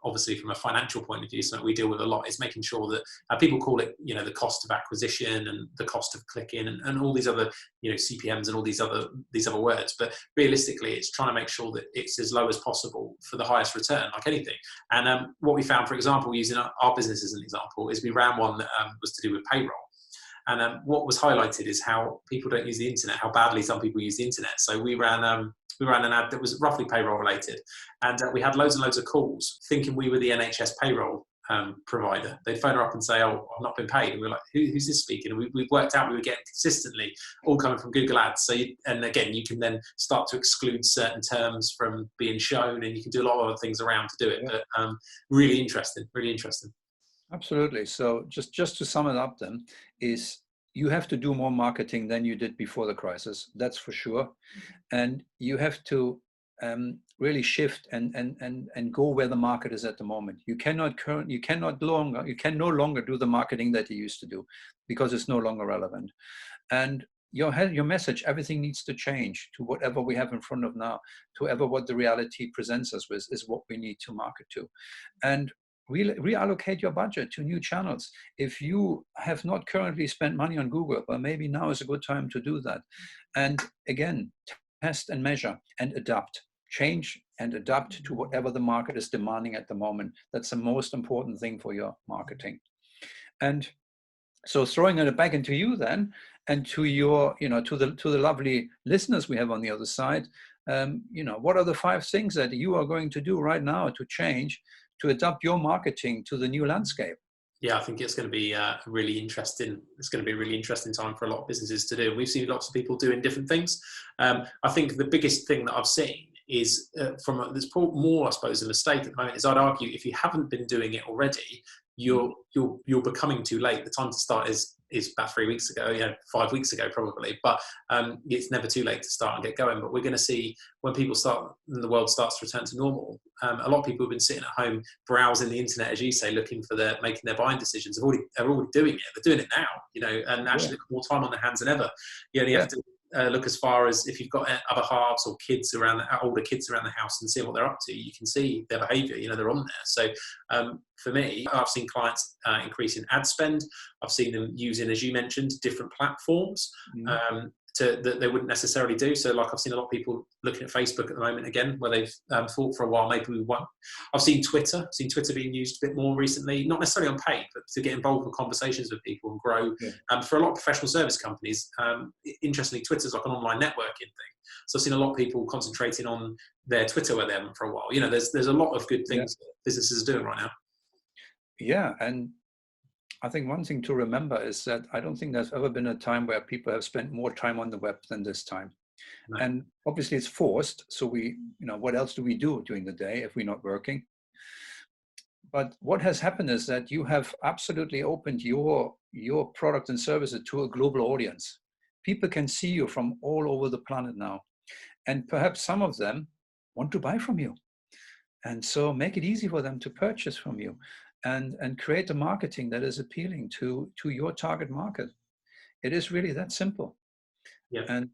obviously from a financial point of view. Something we deal with a lot is making sure that people call it, the cost of acquisition and the cost of clicking and all these other, CPMs and all these other words. But realistically, it's trying to make sure that it's as low as possible for the highest return, like anything. And what we found, for example, using our business as an example, is we ran one that was to do with payroll. And what was highlighted is how people don't use the internet, how badly some people use the internet. So we ran an ad that was roughly payroll related, and we had loads and loads of calls thinking we were the NHS payroll provider. They'd phone her up and say, "Oh, I've not been paid," and we were like, "Who's this speaking?" And we've worked out we were getting consistently all coming from Google Ads. So, and again, you can then start to exclude certain terms from being shown, and you can do a lot of other things around to do it. Yeah. But really interesting, really interesting. Absolutely. So just to sum it up then, is you have to do more marketing than you did before the crisis. That's for sure. And you have to really shift and go where the market is at the moment. You can no longer do the marketing that you used to do because it's no longer relevant. And your message, everything needs to change to whatever we have in front of now, to whatever what the reality presents us with is what we need to market to. And reallocate your budget to new channels. If you have not currently spent money on Google, well, maybe now is a good time to do that. And again, test and measure and adapt. Change and adapt to whatever the market is demanding at the moment. That's the most important thing for your marketing. And so throwing it back into you then, and to your, to the lovely listeners we have on the other side, what are the 5 things that you are going to do right now to change, to adapt your marketing to the new landscape? Yeah, I think it's going to be really interesting. It's going to be a really interesting time for a lot of businesses to do. We've seen lots of people doing different things. I think the biggest thing that I've seen is there's more, I suppose, a mistake at the moment. Is I'd argue if you haven't been doing it already, you're becoming too late. The time to start is about 3 weeks ago, 5 weeks ago probably, but it's never too late to start and get going. But we're going to see when the world starts to return to normal, a lot of people have been sitting at home browsing the internet, as you say, looking for making their buying decisions. They're already doing it. They're doing it now, and actually got more time on their hands than ever. You only have to look as far as if you've got other halves or older kids around the house and see what they're up to. You can see their behaviour. They're on there. So for me, I've seen clients increasing ad spend. I've seen them using, as you mentioned, different platforms that they wouldn't necessarily do. So like I've seen a lot of people looking at Facebook at the moment again, where they've thought for a while, maybe we won't. I've seen Twitter being used a bit more recently, not necessarily on paid, but to get involved with conversations with people and grow. For a lot of professional service companies, interestingly, Twitter's like an online networking thing. So I've seen a lot of people concentrating on their Twitter where they haven't for a while. There's a lot of good things that businesses are doing right now. Yeah, and I think one thing to remember is that I don't think there's ever been a time where people have spent more time on the web than this time. No. And obviously it's forced. So what else do we do during the day if we're not working? But what has happened is that you have absolutely opened your product and services to a global audience. People can see you from all over the planet now. And perhaps some of them want to buy from you. And so make it easy for them to purchase from you. And create a marketing that is appealing to your target market. It is really that simple. Yeah. And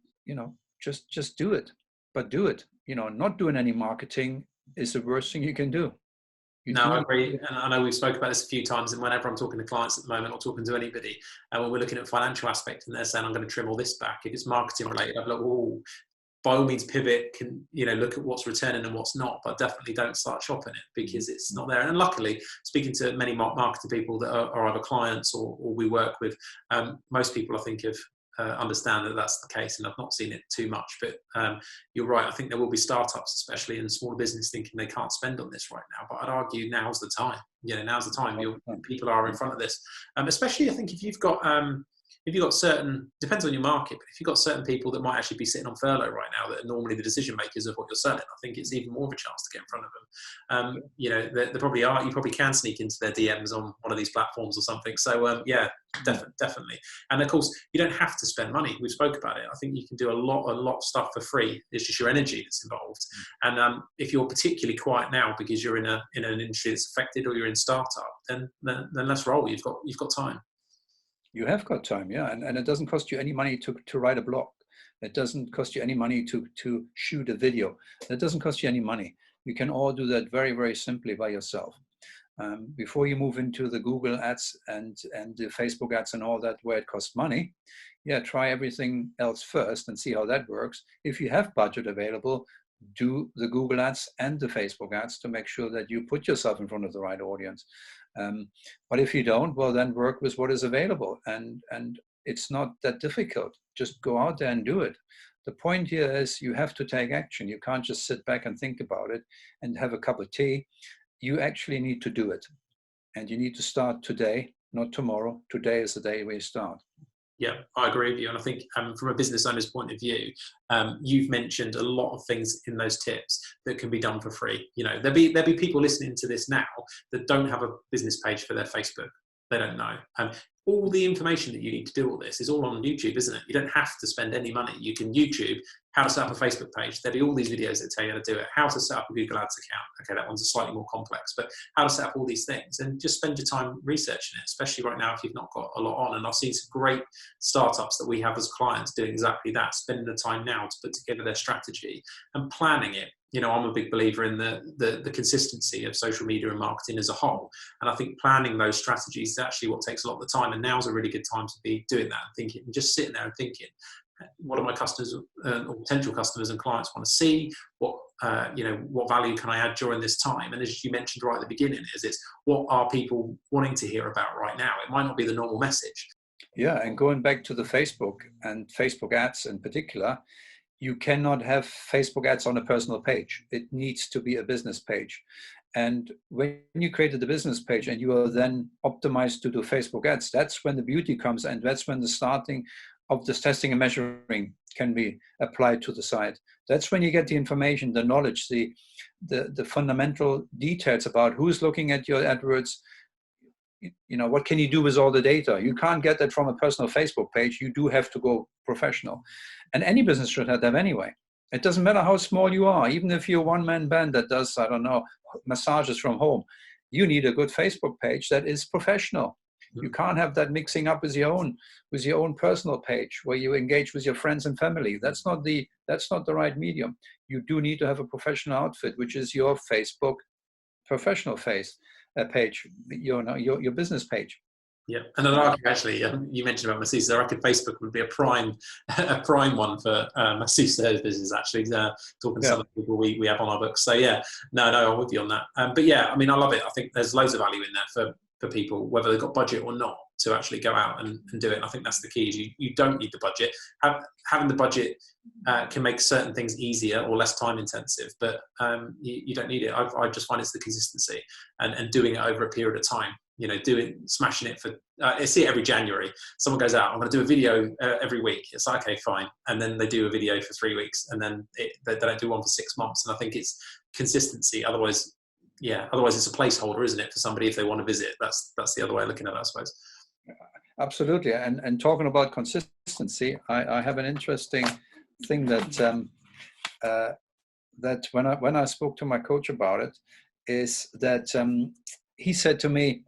just do it. But do it. Not doing any marketing is the worst thing you can do. I agree. And I know we've spoken about this a few times, and whenever I'm talking to clients at the moment or talking to anybody, and when we're looking at financial aspects and they're saying, I'm going to trim all this back, if it's marketing related, I'm like, oh, by all means pivot, can look at what's returning and what's not, but definitely don't start shopping it because it's not there. And luckily, speaking to many marketing people that are either clients or we work with, most people I think have understand that that's the case, and I've not seen it too much. But you're right. I think there will be startups, especially in smaller business, thinking they can't spend on this right now. But I'd argue now's the time. Now's the time. People are in front of this, especially I think if you've got certain, depends on your market, but if you've got certain people that might actually be sitting on furlough right now that are normally the decision makers of what you're selling, I think it's even more of a chance to get in front of them. They probably are. You probably can sneak into their DMs on one of these platforms or something. So definitely. And of course, you don't have to spend money. We spoke about it. I think you can do a lot of stuff for free. It's just your energy that's involved. And if you're particularly quiet now because you're in an industry that's affected, or you're in startup, then let's roll. You've got time. You have got time, yeah, and it doesn't cost you any money to write a blog. It doesn't cost you any money to shoot a video. It doesn't cost you any money. You can all do that very, very simply by yourself. Before you move into the Google ads and the Facebook ads and all that, where it costs money, try everything else first and see how that works. If you have budget available, do the Google ads and the Facebook ads to make sure that you put yourself in front of the right audience. But if you don't, well, then work with what is available. And it's not that difficult. Just go out there and do it. The point here is you have to take action. You can't just sit back and think about it and have a cup of tea. You actually need to do it. And you need to start today, not tomorrow. Today is the day where you start. Yeah, I agree with you. And I think from a business owner's point of view, you've mentioned a lot of things in those tips that can be done for free. There'll be people listening to this now that don't have a business page for their Facebook. They don't know. All the information that you need to do all this is all on YouTube, isn't it? You don't have to spend any money. You can YouTube how to set up a Facebook page. There'll be all these videos that tell you how to do it, how to set up a Google Ads account. Okay, that one's slightly more complex, but how to set up all these things, and just spend your time researching it, especially right now if you've not got a lot on. And I've seen some great startups that we have as clients doing exactly that, spending the time now to put together their strategy and planning it. I'm a big believer in the consistency of social media and marketing as a whole. And I think planning those strategies is actually what takes a lot of the time. And now's a really good time to be doing that and thinking, and just sitting there and thinking, what do my customers or potential customers and clients want to see? What value can I add during this time? And as you mentioned right at the beginning, it's what are people wanting to hear about right now? It might not be the normal message. Yeah, and going back to the Facebook and Facebook ads in particular, you cannot have Facebook ads on a personal page. It needs to be a business page. And when you created the business page and you are then optimized to do Facebook ads, that's when the beauty comes, and that's when the starting of this testing and measuring can be applied to the site. That's when you get the information, the knowledge, the fundamental details about who's looking at your AdWords. What can you do with all the data? You can't get that from a personal Facebook page. You do have to go professional. And any business should have that anyway. It doesn't matter how small you are. Even if you're a one-man band that does, massages from home, you need a good Facebook page that is professional. You can't have that mixing up with your own personal page where you engage with your friends and family. That's not the right medium. You do need to have a professional outfit, which is your Facebook professional page, your business page. Yeah, and then actually, you mentioned about masseuse. I reckon Facebook would be a prime one for masseuse business. Actually, talking to some of the people we have on our books. So I'm with you on that. But I love it. I think there's loads of value in there for people, whether they've got budget or not, to actually go out and do it. And I think that's the key. Is you don't need the budget. Having the budget can make certain things easier or less time intensive, but you don't need it. I just find it's the consistency and doing it over a period of time. Smashing it for, I see it every January. Someone goes out, I'm going to do a video every week. It's like, okay, fine. And then they do a video for 3 weeks, and then they don't do one for 6 months. And I think it's consistency. Otherwise it's a placeholder, isn't it, for somebody if they want to visit? That's the other way of looking at it, I suppose. Absolutely. And talking about consistency, I have an interesting thing that when I spoke to my coach about it, is that he said to me,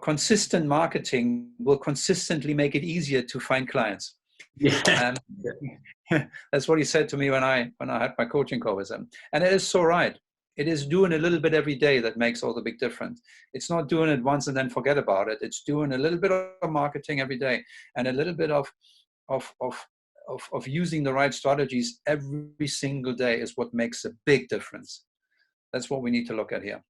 consistent marketing will consistently make it easier to find clients. Yeah. That's what he said to me when I had my coaching call with him. And it is so right. It is doing a little bit every day that makes all the big difference. It's not doing it once and then forget about it. It's doing a little bit of marketing every day and a little bit of using the right strategies every single day is what makes a big difference. That's what we need to look at here.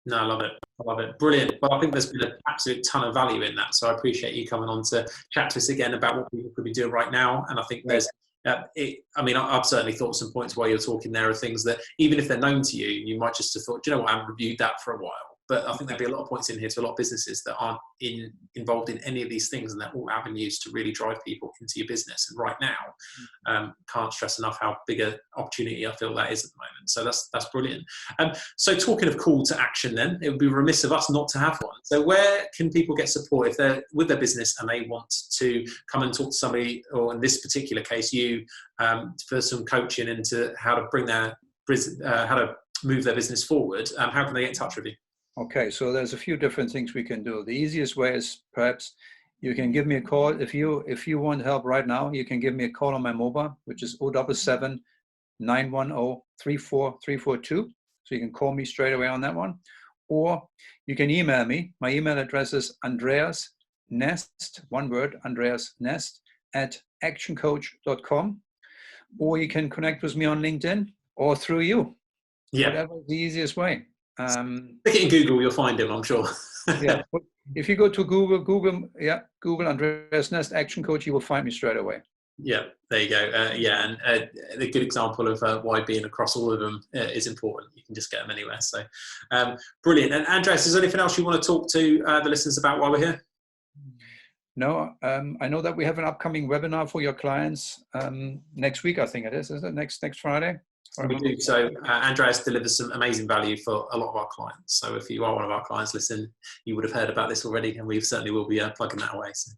No, I love it. I love it. Brilliant. Well, I think there's been an absolute ton of value in that. So I appreciate you coming on to chat to us again about what people could be doing right now. And I think there's, I've certainly thought some points while you're talking there are things that even if they're known to you, you might just have thought, do you know what, I haven't reviewed that for a while. But I think there'll be a lot of points in here to a lot of businesses that aren't involved in any of these things, and they're all avenues to really drive people into your business. And right now, can't stress enough how big an opportunity I feel that is at the moment. So that's brilliant. So talking of call to action, then it would be remiss of us not to have one. So where can people get support if they're with their business and they want to come and talk to somebody, or in this particular case, you, for some coaching into how to bring how to move their business forward? How can they get in touch with you? Okay, so there's a few different things we can do. The easiest way is perhaps you can give me a call. If you want help right now, you can give me a call on my mobile, which is 077 910 34342. So you can call me straight away on that one. Or you can email me. My email address is Andreas Nest, one word, Andreas Nest @actioncoach.com. Or you can connect with me on LinkedIn or through you. Yeah. Whatever is the easiest way. Look it in Google, you'll find him, I'm sure. Yeah, if you go to Google Andreas Nest Action Coach, you will find me straight away. Yeah, there you go. And a good example of why being across all of them is important. You can just get them anywhere. So brilliant. And Andreas, is there anything else you want to talk to the listeners about while we're here? No, I know that we have an upcoming webinar for your clients next week. I think it is it next Friday? We do. So Andreas delivers some amazing value for a lot of our clients. So if you are one of our clients, listen, you would have heard about this already, and we certainly will be plugging that away. So,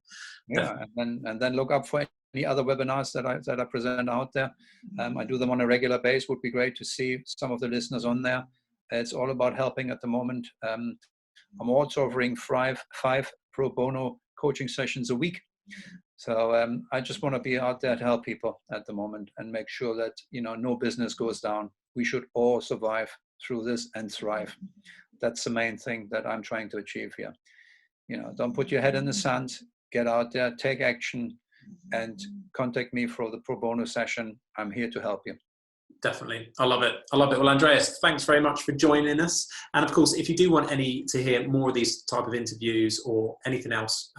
yeah, and then look up for any other webinars that I present out there. I do them on a regular basis. Would be great to see some of the listeners on there. It's all about helping at the moment. I'm also offering five pro bono coaching sessions a week. So I just want to be out there to help people at the moment and make sure that, no business goes down. We should all survive through this and thrive. That's the main thing that I'm trying to achieve here. Don't put your head in the sand, get out there, take action, and contact me for the pro bono session. I'm here to help you. Definitely. I love it. Well, Andreas, thanks very much for joining us. And of course, if you do want to hear more of these type of interviews or anything else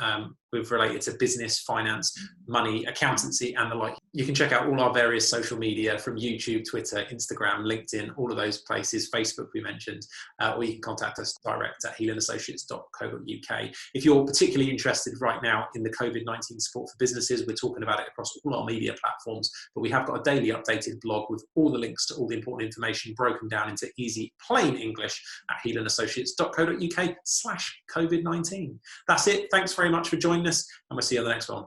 with related to business, finance, money, accountancy, and the like, you can check out all our various social media from YouTube, Twitter, Instagram, LinkedIn, all of those places, Facebook we mentioned, or you can contact us direct at healandassociates.co.uk. If you're particularly interested right now in the COVID-19 support for businesses, we're talking about it across all our media platforms, but we have got a daily updated blog with all the links to all the important information broken down into easy, plain English at healandassociates.co.uk/COVID-19. That's it. Thanks very much for joining us, and we'll see you on the next one.